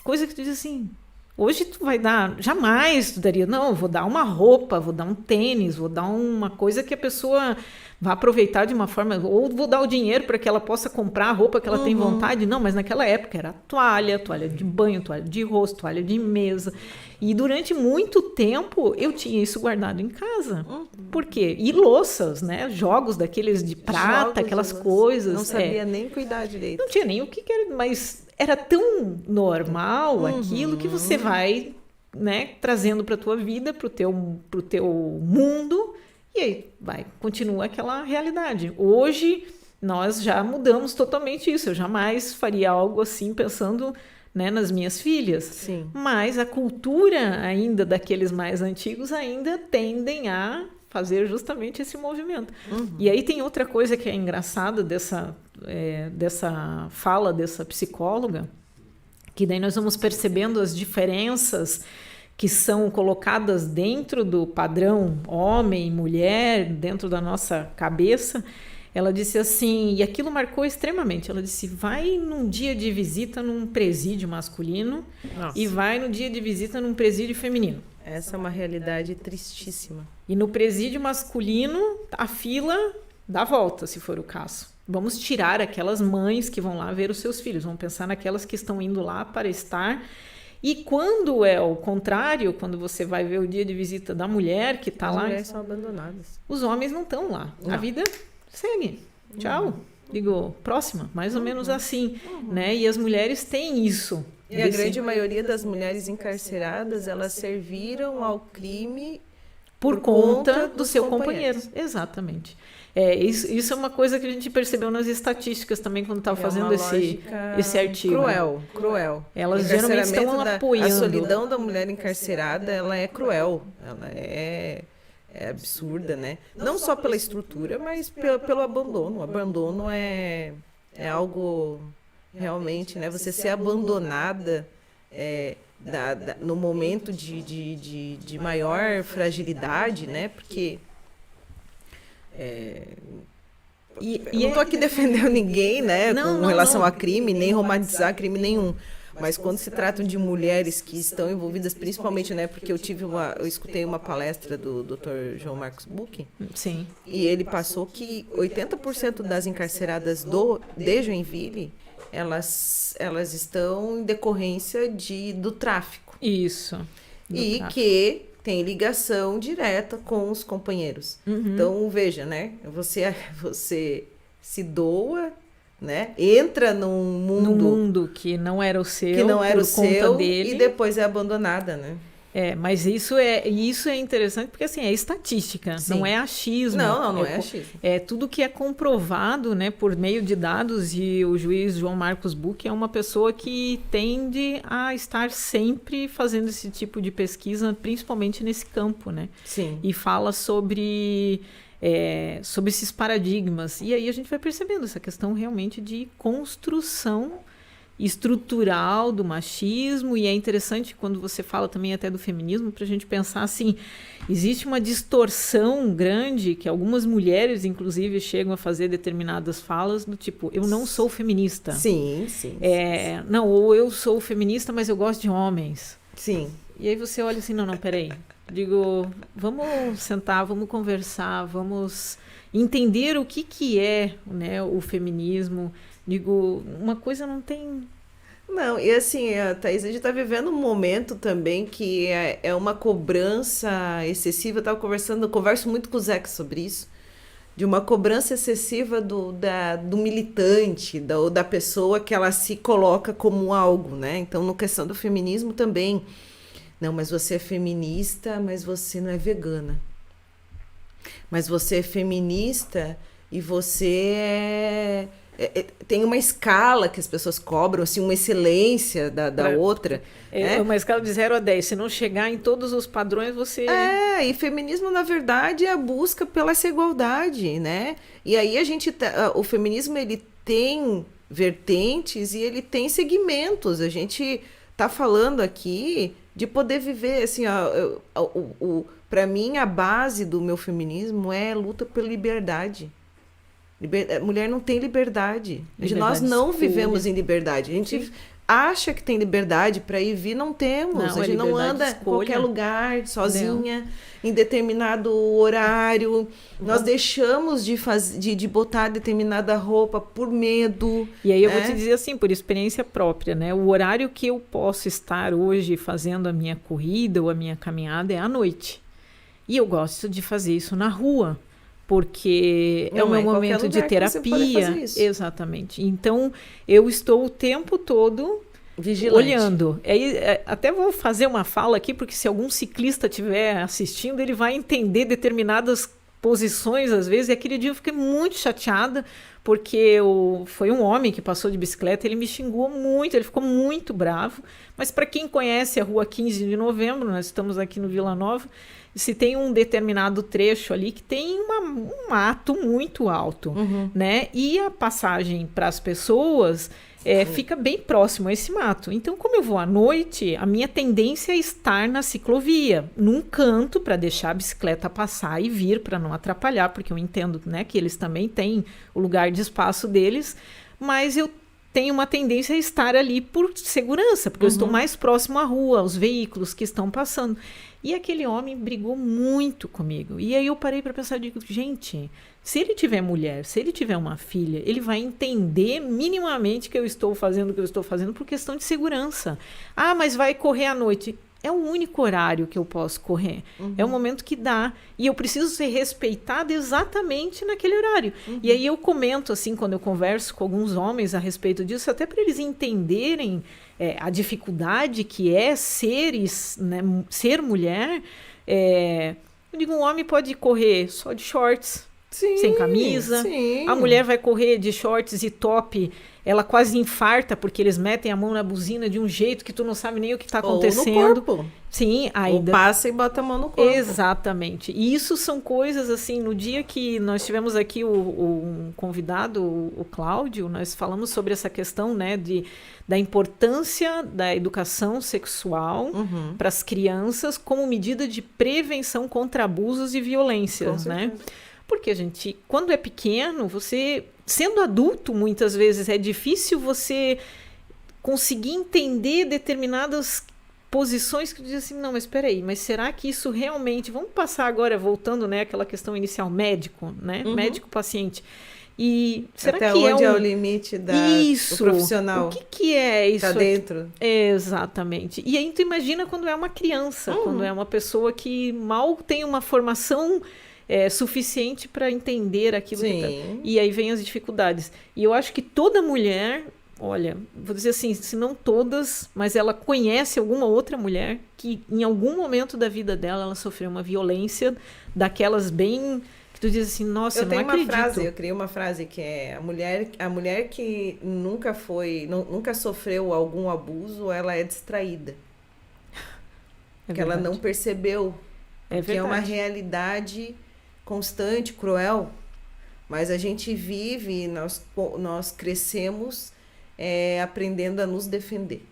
[SPEAKER 1] Coisa que tu diz assim... Hoje tu vai dar, jamais tu daria, não, eu vou dar uma roupa, vou dar um tênis, vou dar uma coisa que a pessoa vai aproveitar de uma forma, ou vou dar o dinheiro para que ela possa comprar a roupa que ela tem vontade. Não, mas naquela época era toalha de banho, toalha de rosto, toalha de mesa. E durante muito tempo eu tinha isso guardado em casa. Por quê? E louças, né? Jogos daqueles de prata, aquelas coisas.
[SPEAKER 2] Não sabia nem cuidar direito.
[SPEAKER 1] Não tinha nem o que era, mas era tão normal aquilo que você vai, né, trazendo para a tua vida, para o teu mundo, e aí continua aquela realidade. Hoje nós já mudamos totalmente isso. Eu jamais faria algo assim pensando né, nas minhas filhas.
[SPEAKER 2] Sim.
[SPEAKER 1] Mas a cultura ainda daqueles mais antigos ainda tendem a fazer justamente esse movimento. E aí tem outra coisa que é engraçada dessa fala dessa psicóloga, que daí nós vamos percebendo as diferenças que são colocadas dentro do padrão homem, mulher, dentro da nossa cabeça. Ela disse assim, e aquilo marcou extremamente, ela disse, vai num dia de visita num presídio masculino e vai no dia de visita num presídio feminino.
[SPEAKER 2] Essa é uma realidade tristíssima.
[SPEAKER 1] E no presídio masculino, a fila dá volta, se for o caso. Vamos tirar aquelas mães que vão lá ver os seus filhos, vamos pensar naquelas que estão indo lá para estar. E quando é o contrário, quando você vai ver o dia de visita da mulher que está lá...
[SPEAKER 2] As mulheres são abandonadas.
[SPEAKER 1] Os homens não estão lá. Não. A vida segue. Tchau. Digo, próxima. Mais ou menos assim. Né? E as mulheres têm isso.
[SPEAKER 2] E a grande maioria das mulheres encarceradas, elas serviram ao crime
[SPEAKER 1] por conta do seu companheiro. Exatamente. Isso é uma coisa que a gente percebeu nas estatísticas também quando estava fazendo esse artigo.
[SPEAKER 2] Cruel.
[SPEAKER 1] Elas geralmente estão apoiando.
[SPEAKER 2] A solidão da mulher encarcerada, ela é cruel. Ela é absurda, né? Não só pela estrutura, mas pelo abandono. O abandono é algo realmente, né? Você ser abandonada no momento de maior fragilidade, né? Porque eu não estou aqui defendendo ninguém, né, com relação a crime, nem romantizar crime nenhum. Mas quando se tratam de mulheres que estão envolvidas, principalmente, né, porque eu escutei uma palestra do Dr. João Marcos Buch.
[SPEAKER 1] Sim.
[SPEAKER 2] E ele passou que 80% das encarceradas de Joinville, elas estão em decorrência do tráfico.
[SPEAKER 1] Isso.
[SPEAKER 2] E que tem ligação direta com os companheiros. Então, veja, né? Você se doa, né? Entra num mundo
[SPEAKER 1] que não era o seu,
[SPEAKER 2] que não era o seu,
[SPEAKER 1] dele.
[SPEAKER 2] E depois é abandonada, né?
[SPEAKER 1] Mas isso é interessante porque assim, é estatística,
[SPEAKER 2] Sim.
[SPEAKER 1] não é achismo.
[SPEAKER 2] Não é achismo.
[SPEAKER 1] É tudo que é comprovado, né, por meio de dados, e o juiz João Marcos Buch é uma pessoa que tende a estar sempre fazendo esse tipo de pesquisa, principalmente nesse campo, né?
[SPEAKER 2] Sim.
[SPEAKER 1] E fala sobre esses paradigmas. E aí a gente vai percebendo essa questão realmente de construção estrutural do machismo, e é interessante quando você fala também até do feminismo, para a gente pensar assim, existe uma distorção grande que algumas mulheres inclusive chegam a fazer determinadas falas do tipo, eu não sou feminista.
[SPEAKER 2] Sim.
[SPEAKER 1] Não, ou eu sou feminista, mas eu gosto de homens.
[SPEAKER 2] Sim.
[SPEAKER 1] E aí você olha assim, não, peraí. Digo, vamos sentar, vamos conversar, vamos entender o que é, né, o feminismo. Digo, uma coisa não tem...
[SPEAKER 2] Não, e assim, Thaís, a gente está vivendo um momento também que é uma cobrança excessiva. Eu converso muito com o Zeca sobre isso, de uma cobrança excessiva do militante, da pessoa que ela se coloca como algo, né? Então, no questão do feminismo também. Não, mas você é feminista, mas você não é vegana. Mas você é feminista e você tem uma escala que as pessoas cobram, assim, uma excelência da outra.
[SPEAKER 1] Uma escala de 0 a 10. Se não chegar em todos os padrões, você...
[SPEAKER 2] E feminismo, na verdade, é a busca pela essa igualdade, né? E aí o feminismo, ele tem vertentes e ele tem segmentos. A gente tá falando aqui de poder viver, assim, para mim, a base do meu feminismo é a luta pela liberdade. Mulher não tem liberdade. Nós não vivemos em liberdade. A gente acha que tem liberdade para ir e vir, não temos. A gente não anda em qualquer lugar, sozinha, em determinado horário. Nós deixamos de botar determinada roupa por medo.
[SPEAKER 1] E aí eu vou te dizer assim, por experiência própria, né? O horário que eu posso estar hoje fazendo a minha corrida ou a minha caminhada é à noite. E eu gosto de fazer isso na rua, porque é o meu momento de terapia. Exatamente. Então, eu estou o tempo todo vigilante, olhando. Até vou fazer uma fala aqui, porque se algum ciclista estiver assistindo, ele vai entender determinadas posições às vezes, e aquele dia eu fiquei muito chateada, porque foi um homem que passou de bicicleta, ele me xingou muito, ele ficou muito bravo, mas para quem conhece a rua 15 de novembro, nós estamos aqui no Vila Nova, se tem um determinado trecho ali que tem um mato muito alto, né? E a passagem para as pessoas fica bem próximo a esse mato. Então, como eu vou à noite, a minha tendência é estar na ciclovia, num canto, para deixar a bicicleta passar e vir, para não atrapalhar, porque eu entendo, né, que eles também têm o lugar de espaço deles, mas eu tenho uma tendência a estar ali por segurança, porque eu estou mais próximo à rua, aos veículos que estão passando. E aquele homem brigou muito comigo. E aí eu parei para pensar, digo, gente, se ele tiver mulher, se ele tiver uma filha, ele vai entender minimamente que eu estou fazendo o que eu estou fazendo por questão de segurança. Ah, mas vai correr à noite. É o único horário que eu posso correr. É o momento que dá. E eu preciso ser respeitada exatamente naquele horário. E aí eu comento, assim, quando eu converso com alguns homens a respeito disso, até para eles entenderem a dificuldade que é ser mulher. Eu digo, um homem pode correr só de shorts, sem camisa.
[SPEAKER 2] Sim.
[SPEAKER 1] A mulher vai correr de shorts e top, ela quase infarta porque eles metem a mão na buzina de um jeito que tu não sabe nem o que está acontecendo.
[SPEAKER 2] Ou no corpo.
[SPEAKER 1] Sim, ainda.
[SPEAKER 2] Ou passa e bota a mão no corpo.
[SPEAKER 1] Exatamente. E isso são coisas assim, no dia que nós tivemos aqui um convidado, o Cláudio, nós falamos sobre essa questão, né, da importância da educação sexual para as crianças como medida de prevenção contra abusos e violências, né? Porque a gente, quando é pequeno, você, sendo adulto, muitas vezes é difícil você conseguir entender determinadas posições que dizem assim, não, mas espera aí, mas será que isso realmente... Vamos passar agora, voltando, né, àquela questão inicial, médico, né? Médico-paciente. E será
[SPEAKER 2] até
[SPEAKER 1] que
[SPEAKER 2] onde é o limite do profissional?
[SPEAKER 1] O que é isso?
[SPEAKER 2] Tá dentro.
[SPEAKER 1] Exatamente. E aí tu imagina quando é uma criança, quando é uma pessoa que mal tem uma formação suficiente para entender aquilo que tá. E aí vem as dificuldades. E eu acho que toda mulher, olha, vou dizer assim, se não todas, mas ela conhece alguma outra mulher que em algum momento da vida dela ela sofreu uma violência daquelas bem... que tu diz assim, nossa, eu não acredito.
[SPEAKER 2] Eu criei uma frase que é a mulher que nunca sofreu algum abuso, ela é distraída. Porque ela não percebeu. Que é uma realidade constante, cruel, mas a gente vive, nós crescemos aprendendo a nos defender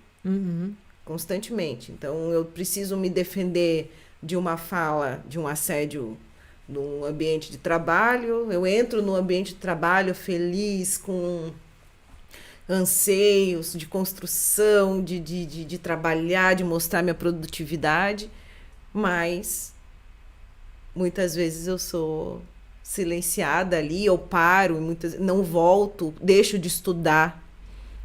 [SPEAKER 2] constantemente. Então eu preciso me defender de uma fala, de um assédio no ambiente de trabalho. Eu entro no ambiente de trabalho feliz, com anseios de construção, de trabalhar, de mostrar minha produtividade, mas muitas vezes eu sou silenciada ali, eu paro, não volto, deixo de estudar,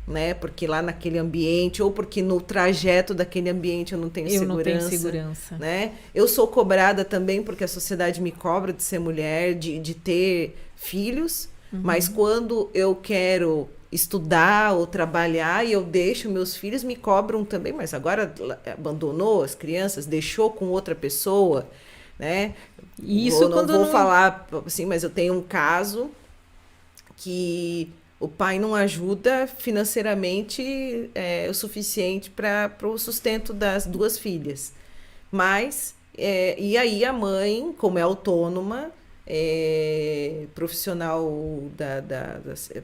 [SPEAKER 2] né? Porque lá naquele ambiente, ou porque no trajeto daquele ambiente eu não tenho segurança. Né? Eu sou cobrada também porque a sociedade me cobra de ser mulher, de ter filhos, mas quando eu quero estudar ou trabalhar e eu deixo meus filhos, me cobram também, mas agora abandonou as crianças, deixou com outra pessoa, né?
[SPEAKER 1] Isso
[SPEAKER 2] vou falar assim, mas eu tenho um caso que o pai não ajuda financeiramente o suficiente para o sustento das duas filhas. Mas, e aí a mãe, como é autônoma, profissional da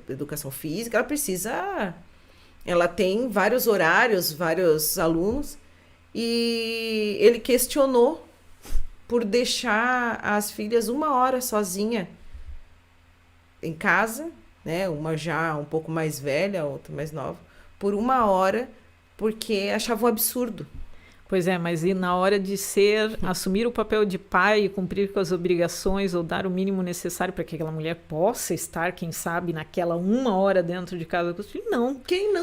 [SPEAKER 2] educação física, ela tem vários horários, vários alunos, e ele questionou por deixar as filhas 1 hora sozinha em casa, né? Uma já um pouco mais velha, outra mais nova, por 1 hora, porque achava um absurdo.
[SPEAKER 1] Pois é, mas e na hora de assumir o papel de pai e cumprir com as obrigações ou dar o mínimo necessário para que aquela mulher possa estar, quem sabe, naquela 1 hora dentro de casa com os filhos? Não.
[SPEAKER 2] Quem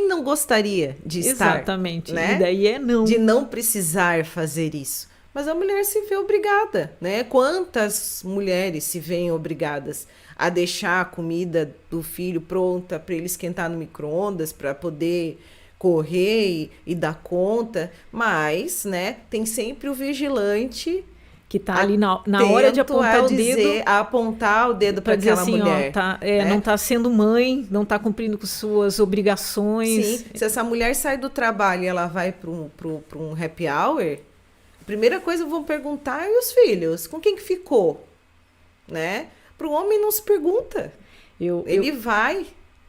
[SPEAKER 2] não gostaria de estar?
[SPEAKER 1] Exatamente.
[SPEAKER 2] Né?
[SPEAKER 1] E daí não.
[SPEAKER 2] De não precisar fazer isso. Mas a mulher se vê obrigada, né? Quantas mulheres se veem obrigadas a deixar a comida do filho pronta para ele esquentar no micro-ondas, para poder correr e dar conta, mas, né, tem sempre o vigilante
[SPEAKER 1] que tá ali na hora de apontar o dedo.
[SPEAKER 2] Apontar o dedo para aquela
[SPEAKER 1] assim,
[SPEAKER 2] mulher.
[SPEAKER 1] Ó, tá, né? Não está sendo mãe, não está cumprindo com suas obrigações.
[SPEAKER 2] Sim, se essa mulher sai do trabalho e ela vai para um happy hour, a primeira coisa vão perguntar, e os filhos? Com quem que ficou? Né? Para o homem não se pergunta. Ele vai.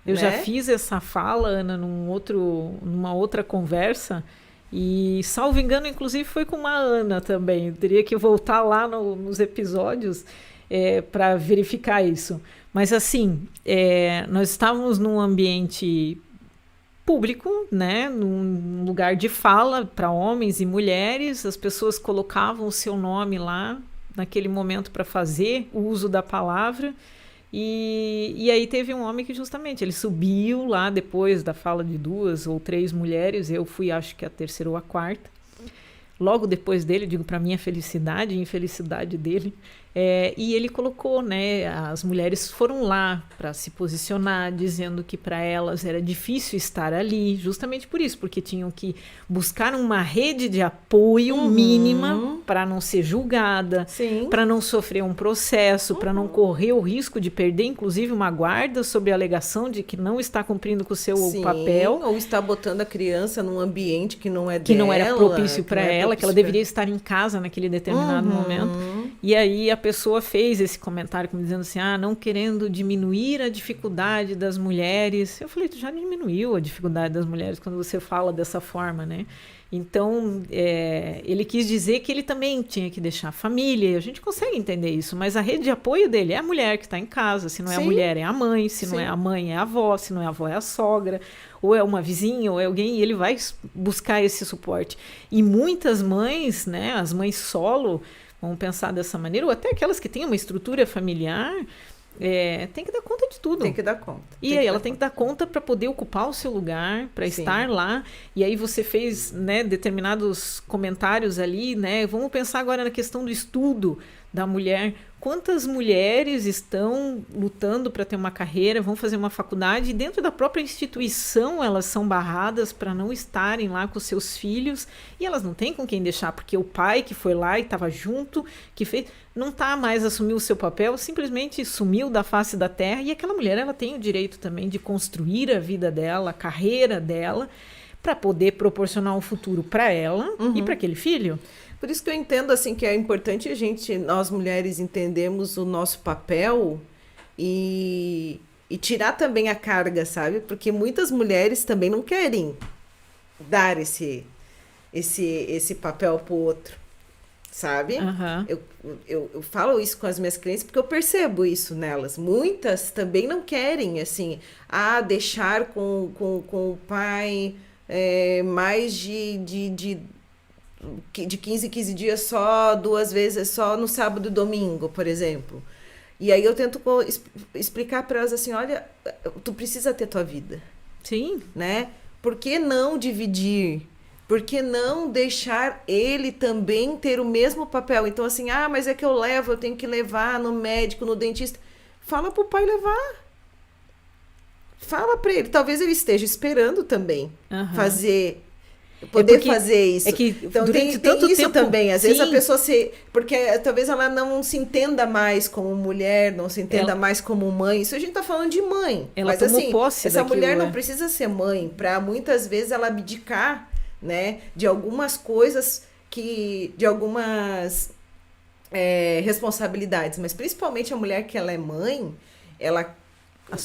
[SPEAKER 1] Eu já fiz essa fala, Ana, numa outra conversa. E, salvo engano, inclusive foi com uma Ana também. Eu teria que voltar lá nos episódios para verificar isso. Mas, assim, nós estávamos num ambiente público, né? Num lugar de fala para homens e mulheres. As pessoas colocavam o seu nome lá, naquele momento, para fazer o uso da palavra. E aí teve um homem que justamente ele subiu lá depois da fala de 2 ou 3 mulheres, eu fui acho que a terceira ou a quarta, logo depois dele, digo para minha felicidade e infelicidade dele, e ele colocou, né, as mulheres foram lá para se posicionar, dizendo que para elas era difícil estar ali, justamente por isso, porque tinham que buscar uma rede de apoio mínima para não ser julgada, para não sofrer um processo, para não correr o risco de perder, inclusive, uma guarda sob a alegação de que não está cumprindo com o seu papel.
[SPEAKER 2] Ou está botando a criança num ambiente que não é
[SPEAKER 1] que
[SPEAKER 2] dela.
[SPEAKER 1] não era propício para ela, que ela deveria estar em casa naquele determinado momento. E aí a pessoa fez esse comentário como dizendo assim, não querendo diminuir a dificuldade das mulheres. Eu falei, tu já diminuiu a dificuldade das mulheres quando você fala dessa forma, né? Então, ele quis dizer que ele também tinha que deixar a família, e a gente consegue entender isso, mas a rede de apoio dele é a mulher que está em casa, se não é a mulher é a mãe, se não é a mãe é a avó, se não é a avó é a sogra, ou é uma vizinha, ou é alguém, e ele vai buscar esse suporte. E muitas mães, né, as mães solo, vamos pensar dessa maneira, ou até aquelas que têm uma estrutura familiar, tem que dar conta de tudo.
[SPEAKER 2] Tem que dar conta.
[SPEAKER 1] E aí ela tem que dar conta para poder ocupar o seu lugar, para estar lá. E aí você fez, né, determinados comentários ali, né? Vamos pensar agora na questão do estudo da mulher. Quantas mulheres estão lutando para ter uma carreira, vão fazer uma faculdade, e dentro da própria instituição elas são barradas para não estarem lá com seus filhos, e elas não têm com quem deixar, porque o pai que foi lá e estava junto, que fez, não está mais assumindo o seu papel, simplesmente sumiu da face da terra, e aquela mulher ela tem o direito também de construir a vida dela, a carreira dela, para poder proporcionar um futuro para ela e para aquele filho.
[SPEAKER 2] Por isso que eu entendo assim que é importante nós mulheres entendermos o nosso papel e tirar também a carga, sabe? Porque muitas mulheres também não querem dar esse papel pro outro, sabe? Eu falo isso com as minhas clientes porque eu percebo isso nelas. Muitas também não querem, assim, deixar com o pai mais de 15 em 15 dias só, 2 vezes só no sábado e domingo, por exemplo. E aí eu tento explicar para elas assim, olha, tu precisa ter tua vida.
[SPEAKER 1] Sim.
[SPEAKER 2] Né? Por que não dividir? Por que não deixar ele também ter o mesmo papel? Então assim, mas é que eu tenho que levar no médico, no dentista. Fala pro pai levar. Fala para ele. Talvez ele esteja esperando também poder fazer isso.
[SPEAKER 1] Então durante tanto
[SPEAKER 2] isso
[SPEAKER 1] tempo
[SPEAKER 2] também. Às vezes a pessoa porque talvez ela não se entenda mais como mulher, não se entenda mais como mãe. Isso a gente tá falando de mãe.
[SPEAKER 1] Ela tomou posse
[SPEAKER 2] essa
[SPEAKER 1] daquilo,
[SPEAKER 2] mulher não precisa ser mãe para muitas vezes ela abdicar, né, de algumas coisas de algumas responsabilidades, mas principalmente a mulher que ela é mãe, ela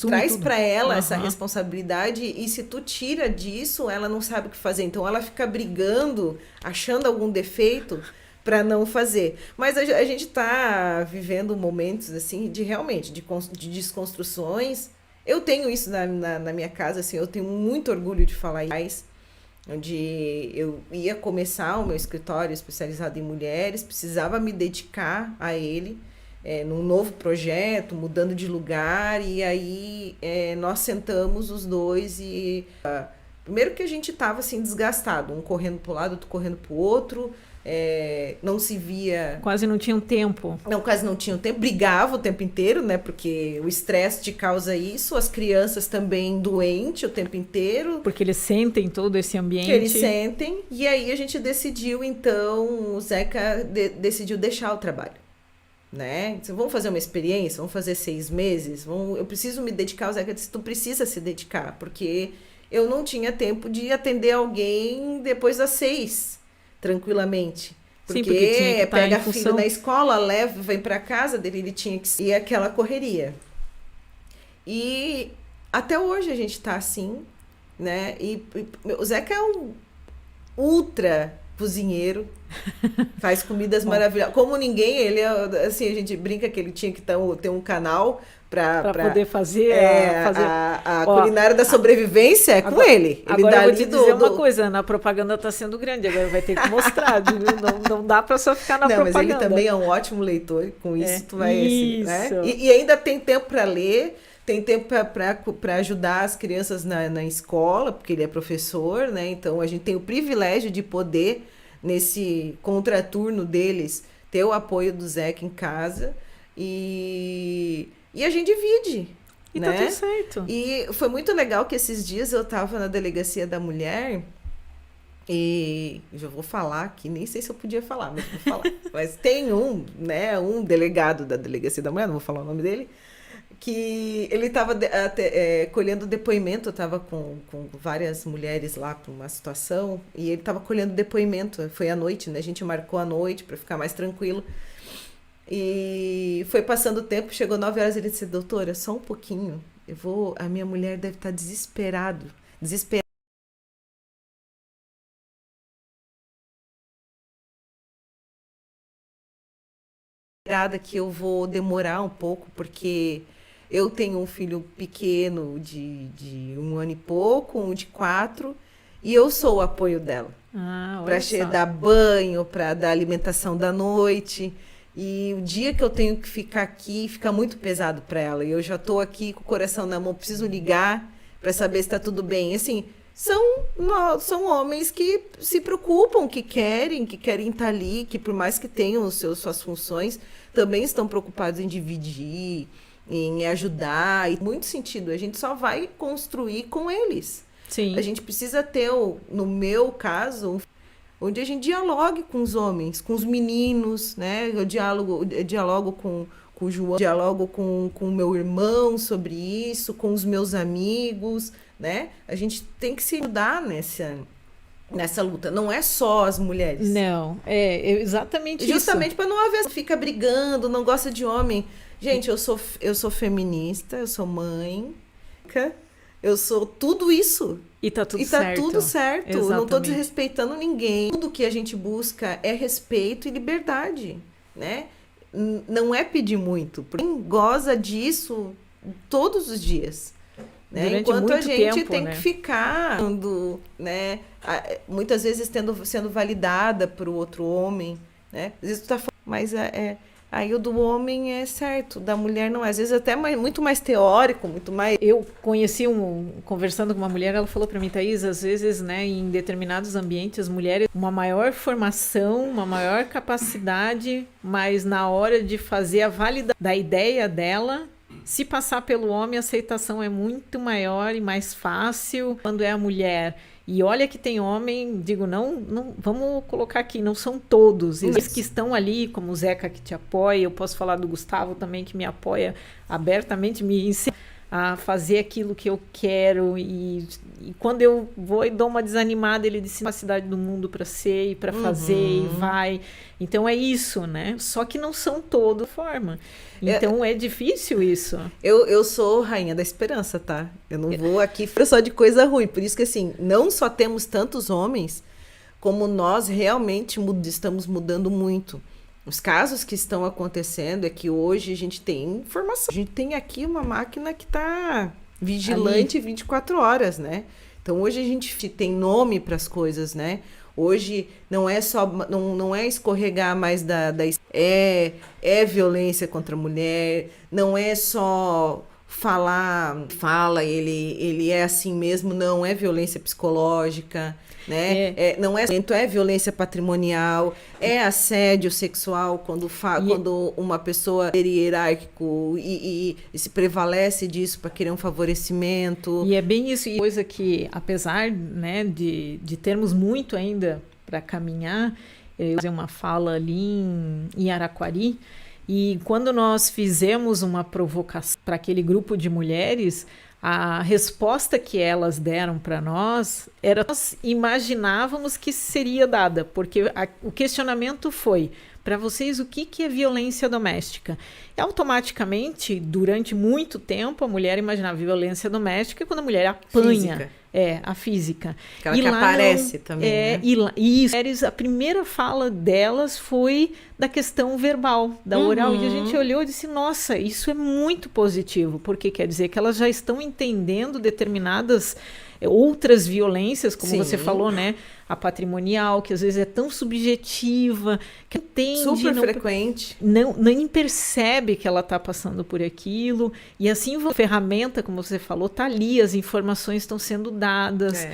[SPEAKER 2] traz para ela essa responsabilidade, e se tu tira disso, ela não sabe o que fazer. Então ela fica brigando, achando algum defeito para não fazer. Mas a gente tá vivendo momentos assim de realmente de desconstruções. Eu tenho isso na minha casa, assim, eu tenho muito orgulho de falar isso, onde eu ia começar o meu escritório especializado em mulheres, precisava me dedicar a ele, num novo projeto, mudando de lugar, e aí nós sentamos os dois e primeiro que a gente estava assim desgastado, um correndo para o lado, outro correndo para o outro, não se via...
[SPEAKER 1] Quase não tinham tempo.
[SPEAKER 2] Não, quase não tinham tempo, brigava o tempo inteiro, né? Porque o estresse te causa isso, as crianças também doentes o tempo inteiro.
[SPEAKER 1] Porque eles sentem todo esse ambiente.
[SPEAKER 2] Que eles sentem, e aí a gente decidiu, então, o Zeca decidiu deixar o trabalho, né? Então, vamos fazer uma experiência, vamos fazer 6 meses, eu preciso me dedicar. O Zeca disse, tu precisa se dedicar, porque eu não tinha tempo de atender alguém depois das 6, tranquilamente. Porque,
[SPEAKER 1] sim, porque tinha que
[SPEAKER 2] pega a filha na escola, leva, vem para casa dele, ele tinha que ir aquela correria. E até hoje a gente tá assim, né? E o Zeca é um ultra cozinheiro, faz comidas maravilhosas. Como ninguém, ele é, assim, a gente brinca que ele tinha que ter um canal para
[SPEAKER 1] poder fazer
[SPEAKER 2] a culinária da sobrevivência é com ele.
[SPEAKER 1] Agora eu vou te dizer uma coisa, a propaganda está sendo grande, agora vai ter que mostrar, não dá para só ficar na propaganda.
[SPEAKER 2] Mas ele também é um ótimo leitor, com isso tu vai... Isso. Assim, né? E ainda tem tempo para ler, tem tempo para ajudar as crianças na escola, porque ele é professor, né? Então a gente tem o privilégio de poder, nesse contraturno deles, ter o apoio do Zeca em casa e a gente divide.
[SPEAKER 1] E
[SPEAKER 2] né?
[SPEAKER 1] Tá tudo certo.
[SPEAKER 2] E foi muito legal que esses dias eu estava na Delegacia da Mulher e já vou falar aqui, nem sei se eu podia falar, mas vou falar. Mas tem um delegado da Delegacia da Mulher, não vou falar o nome dele, que ele estava colhendo depoimento. Eu estava com várias mulheres lá para uma situação e ele estava colhendo depoimento. Foi à noite, né? A gente marcou à noite para ficar mais tranquilo. E foi passando o tempo, chegou 9 horas, ele disse, doutora, só um pouquinho, a minha mulher deve estar desesperada que eu vou demorar um pouco, porque eu tenho um filho pequeno de 1 ano e pouco, um de 4, e eu sou o apoio dela. Para dar banho, para dar alimentação da noite. E o dia que eu tenho que ficar aqui, fica muito pesado para ela. E eu já estou aqui com o coração na mão, preciso ligar para saber se está tudo bem. Assim, são homens que se preocupam, que querem estar ali, que por mais que tenham suas funções, também estão preocupados em dividir, em ajudar. E muito sentido, a gente só vai construir com eles.
[SPEAKER 1] Sim.
[SPEAKER 2] A gente precisa ter, no meu caso, onde a gente dialogue com os homens, com os meninos, né? Eu dialogo com o João, dialogo com o meu irmão sobre isso, com os meus amigos, né? A gente tem que se ajudar nessa luta. Não é só as mulheres.
[SPEAKER 1] Não, é exatamente isso.
[SPEAKER 2] Justamente para não haver... Fica brigando, não gosta de homem. Gente, eu sou feminista, eu sou mãe, eu sou tudo isso.
[SPEAKER 1] E tá tudo certo.
[SPEAKER 2] Tudo certo.
[SPEAKER 1] Exatamente.
[SPEAKER 2] Não tô desrespeitando ninguém. Tudo que a gente busca é respeito e liberdade, né? Não é pedir muito. Quem goza disso todos os dias, né? Enquanto a gente
[SPEAKER 1] tempo,
[SPEAKER 2] tem
[SPEAKER 1] né?
[SPEAKER 2] que ficar, né? Muitas vezes sendo validada por outro homem, né? Às vezes tu tá falando, mas aí o do homem é certo, da mulher não. Às vezes até muito mais teórico, muito mais...
[SPEAKER 1] Eu conheci conversando com uma mulher, ela falou para mim, Thaís, às vezes, né, em determinados ambientes, as mulheres uma maior formação, uma maior capacidade, mas na hora de fazer a validação da ideia dela, se passar pelo homem, a aceitação é muito maior e mais fácil quando é a mulher. E olha que tem homem, digo, não, vamos colocar aqui, não são todos. Eles que estão ali, como o Zeca que te apoia, eu posso falar do Gustavo também, que me apoia abertamente, me ensina a fazer aquilo que eu quero. E quando eu vou e dou uma desanimada, ele disse, a cidade do mundo para ser e para fazer e vai. Então é isso, né? Só que não são todos forma. Então é difícil isso.
[SPEAKER 2] Eu sou rainha da esperança, tá? Eu não vou aqui só de coisa ruim. Por isso que, assim, não só temos tantos homens, como nós realmente estamos mudando muito. Os casos que estão acontecendo é que hoje a gente tem informação. A gente tem aqui uma máquina que está vigilante 24 horas, né? Então hoje a gente tem nome para as coisas, né? Hoje não é só, não é escorregar mais é violência contra a mulher, não é só ele é assim mesmo, não é violência psicológica, né? Não é violento, é violência patrimonial, é assédio sexual quando uma pessoa é hierárquico e se prevalece disso para querer um favorecimento.
[SPEAKER 1] E é bem isso, e coisa que, apesar, né, de termos muito ainda para caminhar, eu fazer uma fala ali em Araquari. E quando nós fizemos uma provocação para aquele grupo de mulheres, a resposta que elas deram para nós era nós imaginávamos que seria dada, porque o questionamento foi: para vocês, o que é violência doméstica? E automaticamente, durante muito tempo, a mulher imaginava violência doméstica quando a mulher apanha.
[SPEAKER 2] Física.
[SPEAKER 1] A física.
[SPEAKER 2] Aquela que aparece também, né?
[SPEAKER 1] E a primeira fala delas foi da questão verbal, da oral. E a gente olhou e disse, nossa, isso é muito positivo, porque quer dizer que elas já estão entendendo determinadas outras violências, como você falou, né? A patrimonial, que às vezes é tão subjetiva, que entende,
[SPEAKER 2] super frequente.
[SPEAKER 1] Nem percebe que ela está passando por aquilo. E assim, a ferramenta, como você falou, está ali, as informações estão sendo dadas.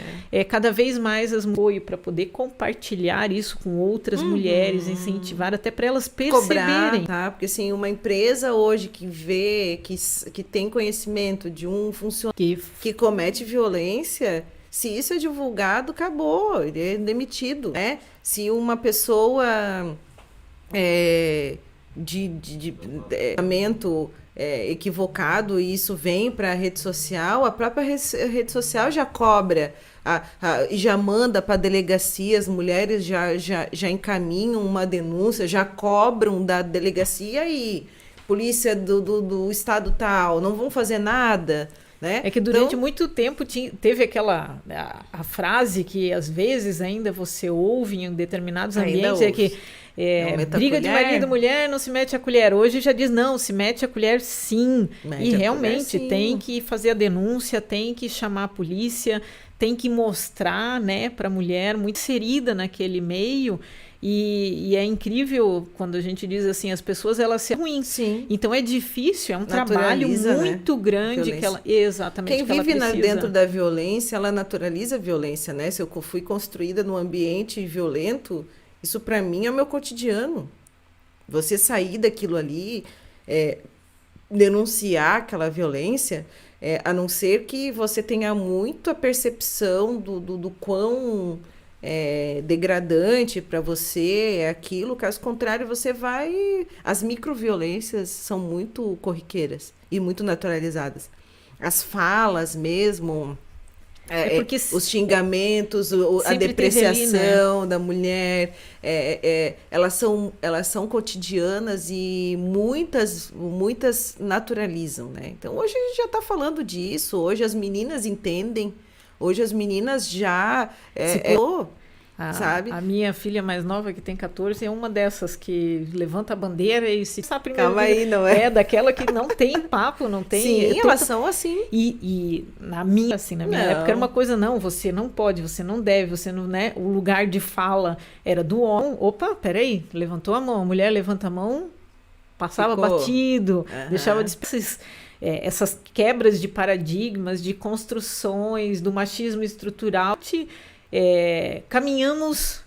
[SPEAKER 1] Cada vez mais as apoio para poder compartilhar isso com outras mulheres, incentivar até para elas perceberem.
[SPEAKER 2] Cobrar, tá? Porque assim, uma empresa hoje que vê, que tem conhecimento de um funcionário que comete violência, se isso é divulgado, acabou, ele é demitido, né? Se uma pessoa de tratamento equivocado e isso vem para a rede social, a própria rede social já cobra, já manda para a delegacia, as mulheres já encaminham uma denúncia, já cobram da delegacia e polícia do estado tal, não vão fazer nada. Né?
[SPEAKER 1] É que durante muito tempo teve aquela a frase que às vezes ainda você ouve em determinados ambientes, é que briga de marido e mulher, não se mete a colher. Hoje já diz, não, se mete a colher sim. E realmente tem que fazer a denúncia, tem que chamar a polícia, tem que mostrar, né, para a mulher muito inserida naquele meio. E é incrível quando a gente diz assim, as pessoas elas se ruins.
[SPEAKER 2] Sim.
[SPEAKER 1] Então é difícil, é um trabalho muito grande que ela exatamente.
[SPEAKER 2] Quem vive dentro da violência, ela naturaliza a violência, né? Se eu fui construída num ambiente violento, isso para mim é o meu cotidiano. Você sair daquilo ali, denunciar aquela violência, a não ser que você tenha muito a percepção do quão degradante para você é aquilo, caso contrário você vai... As microviolências são muito corriqueiras e muito naturalizadas. As falas mesmo, os xingamentos, a depreciação ali, né, da mulher, elas são cotidianas e muitas naturalizam, né? Então hoje a gente já está falando disso, hoje as meninas entendem. Hoje as meninas já... sabe?
[SPEAKER 1] A minha filha mais nova, que tem 14, é uma dessas que levanta a bandeira e se sabe primeiro.
[SPEAKER 2] Calma aí, não é?
[SPEAKER 1] É daquela que não tem papo, não tem...
[SPEAKER 2] Sim, elas são assim.
[SPEAKER 1] E na minha época era uma coisa, não, você não pode, você não deve, você não, né? O lugar de fala era do homem. Opa, peraí, levantou a mão, a mulher levanta a mão, passava batido, deixava essas quebras de paradigmas, de construções, do machismo estrutural, caminhamos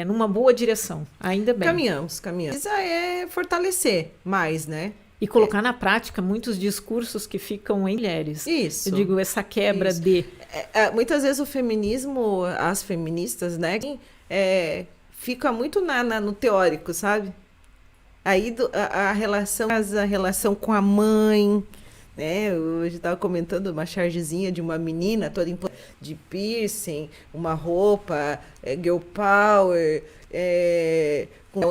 [SPEAKER 1] numa boa direção, ainda bem.
[SPEAKER 2] Caminhamos. Isso é fortalecer mais, né?
[SPEAKER 1] E colocar na prática muitos discursos que ficam em mulheres.
[SPEAKER 2] Isso.
[SPEAKER 1] Eu digo, essa quebra
[SPEAKER 2] muitas vezes o feminismo, as feministas, né, fica muito no teórico, sabe? Aí a relação com a mãe, né? Eu hoje estava comentando uma chargezinha de uma menina toda de piercing, uma roupa, girl power,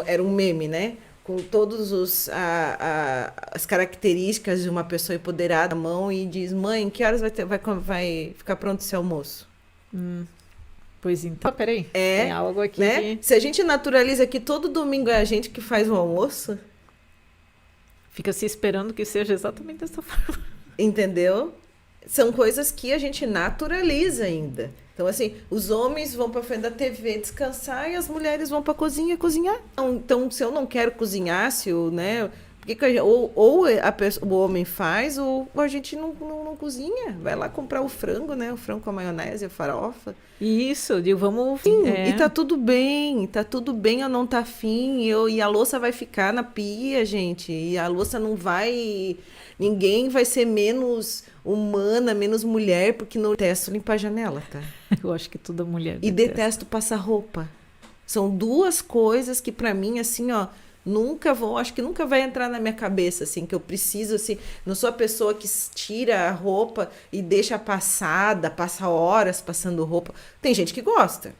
[SPEAKER 2] era um meme, né? Com todas as características de uma pessoa empoderada na mão e diz, mãe, que horas vai ficar pronto esse almoço?
[SPEAKER 1] Pois então, peraí, tem algo aqui.
[SPEAKER 2] Né? Se a gente naturaliza que todo domingo é a gente que faz o almoço...
[SPEAKER 1] Fica se esperando que seja exatamente dessa forma.
[SPEAKER 2] Entendeu? São coisas que a gente naturaliza ainda. Então, assim, os homens vão para frente da TV descansar e as mulheres vão para a cozinha cozinhar. Então, se eu não quero cozinhar, O homem faz, ou a gente não cozinha. Vai lá comprar o frango, né? O frango com a maionese, a farofa.
[SPEAKER 1] Isso, digo, vamos...
[SPEAKER 2] Sim, e tá tudo bem eu não tá afim, e a louça vai ficar na pia, gente, e a louça não vai... Ninguém vai ser menos humana, menos mulher, porque não detesto limpar a janela, tá?
[SPEAKER 1] Eu acho que toda mulher
[SPEAKER 2] E detesto passar roupa. São duas coisas que pra mim, assim, ó, acho que nunca vai entrar na minha cabeça, assim, que eu preciso, assim, não sou a pessoa que tira a roupa e deixa passada, passa horas passando roupa. Tem gente que gosta,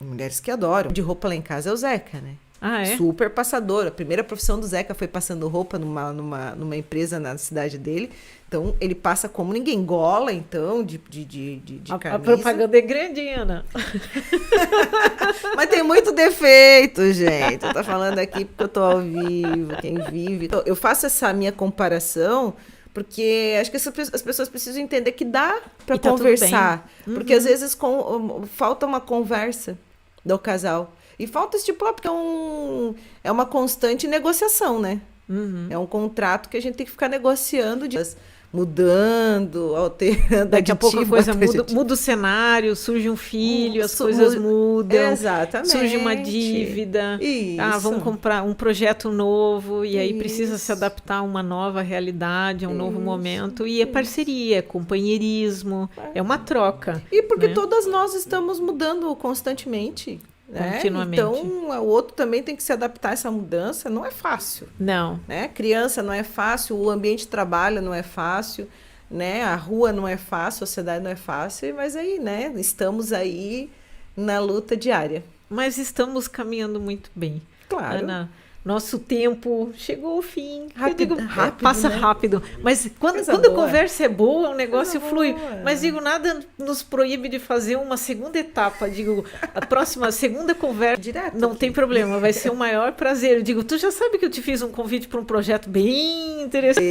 [SPEAKER 2] mulheres que adoram. De roupa lá em casa é o Zeca, né?
[SPEAKER 1] Ah, é?
[SPEAKER 2] Super passador. A primeira profissão do Zeca foi passando roupa numa empresa na cidade dele. Então, ele passa como ninguém. Gola, então, de camisa.
[SPEAKER 1] A propaganda é grande, Ana.
[SPEAKER 2] Mas tem muito defeito, gente. Eu tô falando aqui porque eu tô ao vivo, quem vive. Eu faço essa minha comparação porque acho que as pessoas precisam entender que dá para
[SPEAKER 1] tá
[SPEAKER 2] conversar. Porque às
[SPEAKER 1] Uhum.
[SPEAKER 2] vezes falta uma conversa do casal. E falta esse tipo, porque é uma constante negociação, né?
[SPEAKER 1] Uhum.
[SPEAKER 2] É um contrato que a gente tem que ficar negociando, mudando, alterando.
[SPEAKER 1] Daqui a pouco a coisa
[SPEAKER 2] adjetivo.
[SPEAKER 1] muda o cenário, surge um filho, as coisas mudam.
[SPEAKER 2] Exatamente.
[SPEAKER 1] Surge uma dívida.
[SPEAKER 2] Isso.
[SPEAKER 1] Ah, vamos comprar um projeto novo e aí precisa se adaptar a uma nova realidade, a um novo momento. E é parceria, é companheirismo, é uma troca.
[SPEAKER 2] E porque
[SPEAKER 1] né?
[SPEAKER 2] todas nós estamos mudando constantemente. Né?
[SPEAKER 1] Continuamente.
[SPEAKER 2] Então, o outro também tem que se adaptar a essa mudança. Não é fácil.
[SPEAKER 1] Não.
[SPEAKER 2] Né? Criança não é fácil, o ambiente de trabalho não é fácil, né? A rua não é fácil, a sociedade não é fácil, mas aí, né? Estamos aí na luta diária.
[SPEAKER 1] Mas estamos caminhando muito bem.
[SPEAKER 2] Claro.
[SPEAKER 1] Ana, nosso tempo chegou ao fim.
[SPEAKER 2] Rápido,
[SPEAKER 1] passa
[SPEAKER 2] né?
[SPEAKER 1] rápido. Mas quando a conversa é boa, o negócio flui. Mas digo, nada nos proíbe de fazer uma segunda etapa. Digo, a próxima segunda conversa
[SPEAKER 2] Direto
[SPEAKER 1] não
[SPEAKER 2] aqui.
[SPEAKER 1] tem problema, vai ser o maior prazer. Eu digo, tu já sabe que eu te fiz um convite para um projeto bem interessante.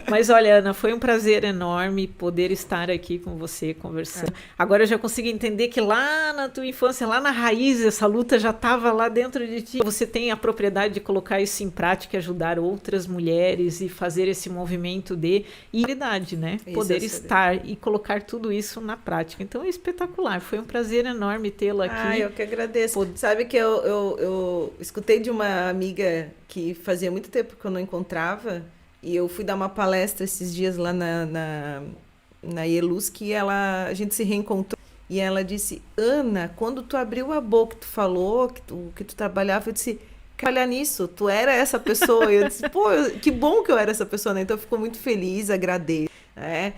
[SPEAKER 1] Mas olha, Ana, foi um prazer enorme poder estar aqui com você conversando. Agora eu já consigo entender que lá na tua infância, lá na raiz, essa luta já estava lá dentro de ti. Você tem a propriedade de colocar isso em prática, ajudar outras mulheres e fazer esse movimento de idade, né?
[SPEAKER 2] Isso,
[SPEAKER 1] Poder estar e colocar tudo isso na prática. Então é espetacular. Foi um prazer enorme tê-la aqui.
[SPEAKER 2] Eu que agradeço. Sabe que eu escutei de uma amiga que fazia muito tempo que eu não encontrava, e eu fui dar uma palestra esses dias lá na IELUS, que a gente se reencontrou. E ela disse, Ana, quando tu abriu a boca, tu falou que tu trabalhava, eu disse, trabalhar nisso, tu era essa pessoa. E eu disse, pô, que bom que eu era essa pessoa, né? Então eu fico muito feliz, agradeço. Né?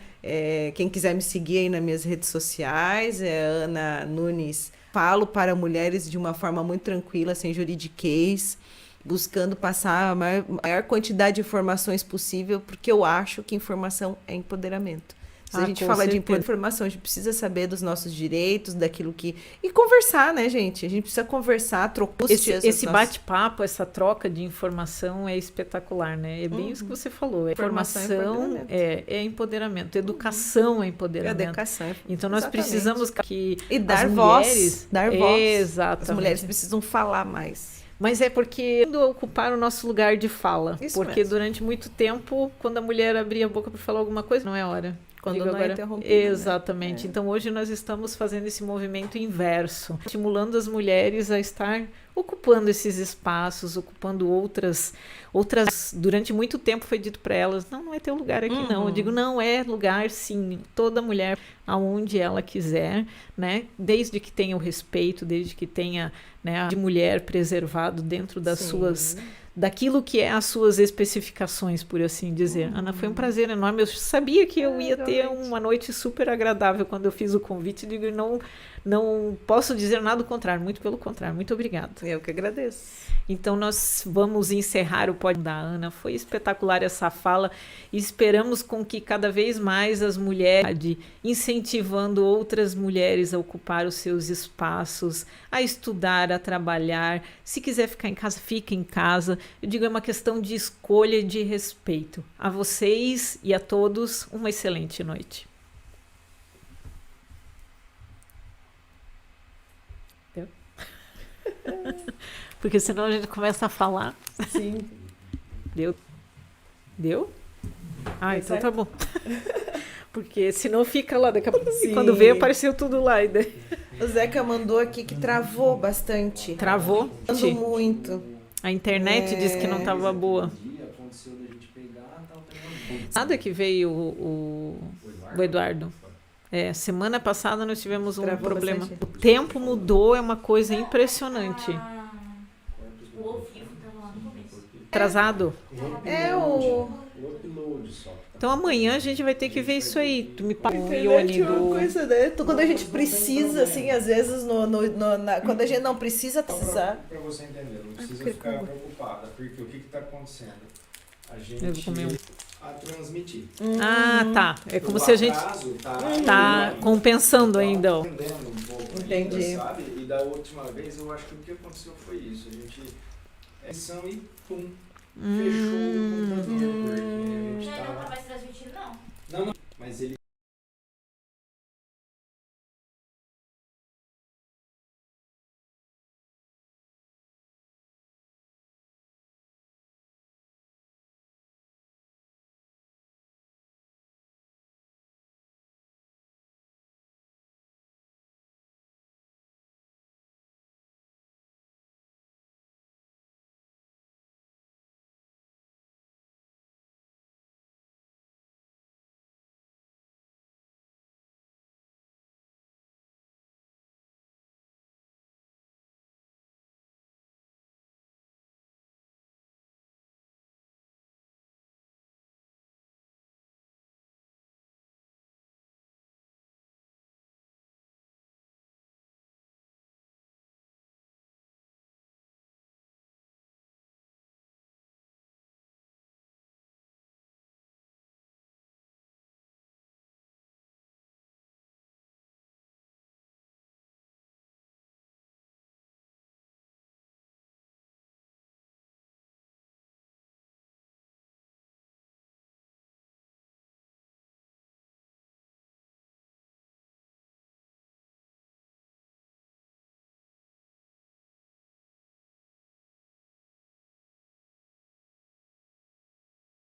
[SPEAKER 2] Quem quiser me seguir aí nas minhas redes sociais, é Ana Nunes. Falo para mulheres de uma forma muito tranquila, sem juridiquês, buscando passar a maior quantidade de informações possível, porque eu acho que informação é empoderamento. Se a gente fala de informação, a gente precisa saber dos nossos direitos, daquilo que... E conversar, né, gente? A gente precisa conversar, trocar...
[SPEAKER 1] Esse bate-papo, essa troca de informação é espetacular, né? É bem isso que você falou. Informação é empoderamento. Educação é empoderamento.
[SPEAKER 2] Educação é
[SPEAKER 1] então, nós precisamos que
[SPEAKER 2] e dar
[SPEAKER 1] as
[SPEAKER 2] voz.
[SPEAKER 1] Mulheres,
[SPEAKER 2] dar voz.
[SPEAKER 1] Exatamente.
[SPEAKER 2] As mulheres precisam falar mais.
[SPEAKER 1] Mas é porque ocupar o nosso lugar de fala.
[SPEAKER 2] Isso
[SPEAKER 1] porque
[SPEAKER 2] mesmo.
[SPEAKER 1] Durante muito tempo, quando a mulher abria a boca para falar alguma coisa, não é hora.
[SPEAKER 2] Quando não é interrompida.
[SPEAKER 1] Exatamente. Né? Então, hoje nós estamos fazendo esse movimento inverso, estimulando as mulheres a estar ocupando esses espaços, ocupando outras. Durante muito tempo foi dito para elas, não é teu lugar aqui, não. Eu digo, não é lugar, sim. Toda mulher, aonde ela quiser, né? Desde que tenha o respeito, desde que tenha, né, a mulher preservado dentro das suas... daquilo que é as suas especificações, por assim dizer. Ana, foi um prazer enorme. Eu sabia que eu ia ter uma noite super agradável quando eu fiz o convite. Digo, não posso dizer nada do contrário, muito pelo contrário. Muito obrigada.
[SPEAKER 2] Eu que agradeço.
[SPEAKER 1] Então, nós vamos encerrar o podcast da Ana. Foi espetacular essa fala e esperamos com que cada vez mais as mulheres, incentivando outras mulheres a ocupar os seus espaços, a estudar, a trabalhar. Se quiser ficar em casa, fique em casa. Eu digo, é uma questão de escolha e de respeito. A vocês e a todos, uma excelente noite. Porque senão a gente começa a falar.
[SPEAKER 2] Sim.
[SPEAKER 1] Deu? Deu? Ah, então tá bom. Porque senão fica lá daqui a pouco. Quando veio, apareceu tudo lá. E daí...
[SPEAKER 2] O Zeca mandou aqui que travou bastante.
[SPEAKER 1] Travou?
[SPEAKER 2] Travou muito.
[SPEAKER 1] A internet disse que não estava boa. Nada que veio o Eduardo. Semana passada nós tivemos um problema. Bastante. O tempo mudou, é uma coisa impressionante.
[SPEAKER 3] O ao vivo estava lá no começo.
[SPEAKER 1] Atrasado?
[SPEAKER 2] O
[SPEAKER 3] upload só.
[SPEAKER 1] Então amanhã a gente vai ter que ver isso aí. Tu me passa o
[SPEAKER 2] Ione do... coisa, né? Quando a gente precisa, assim, às vezes, quando a gente não precisa precisar.
[SPEAKER 3] Para você entender, não precisa ficar preocupada, porque o que está acontecendo? A gente a transmitir.
[SPEAKER 1] Tá. É como se a gente tá compensando ainda. Ó.
[SPEAKER 3] Um pouco
[SPEAKER 2] Entendi.
[SPEAKER 3] ainda, sabe? E da última vez eu acho que o que aconteceu foi isso. A gente edição e pum. Fechou o computador, porque a gente tava...
[SPEAKER 4] Não vai se transmitir, não.
[SPEAKER 3] Não.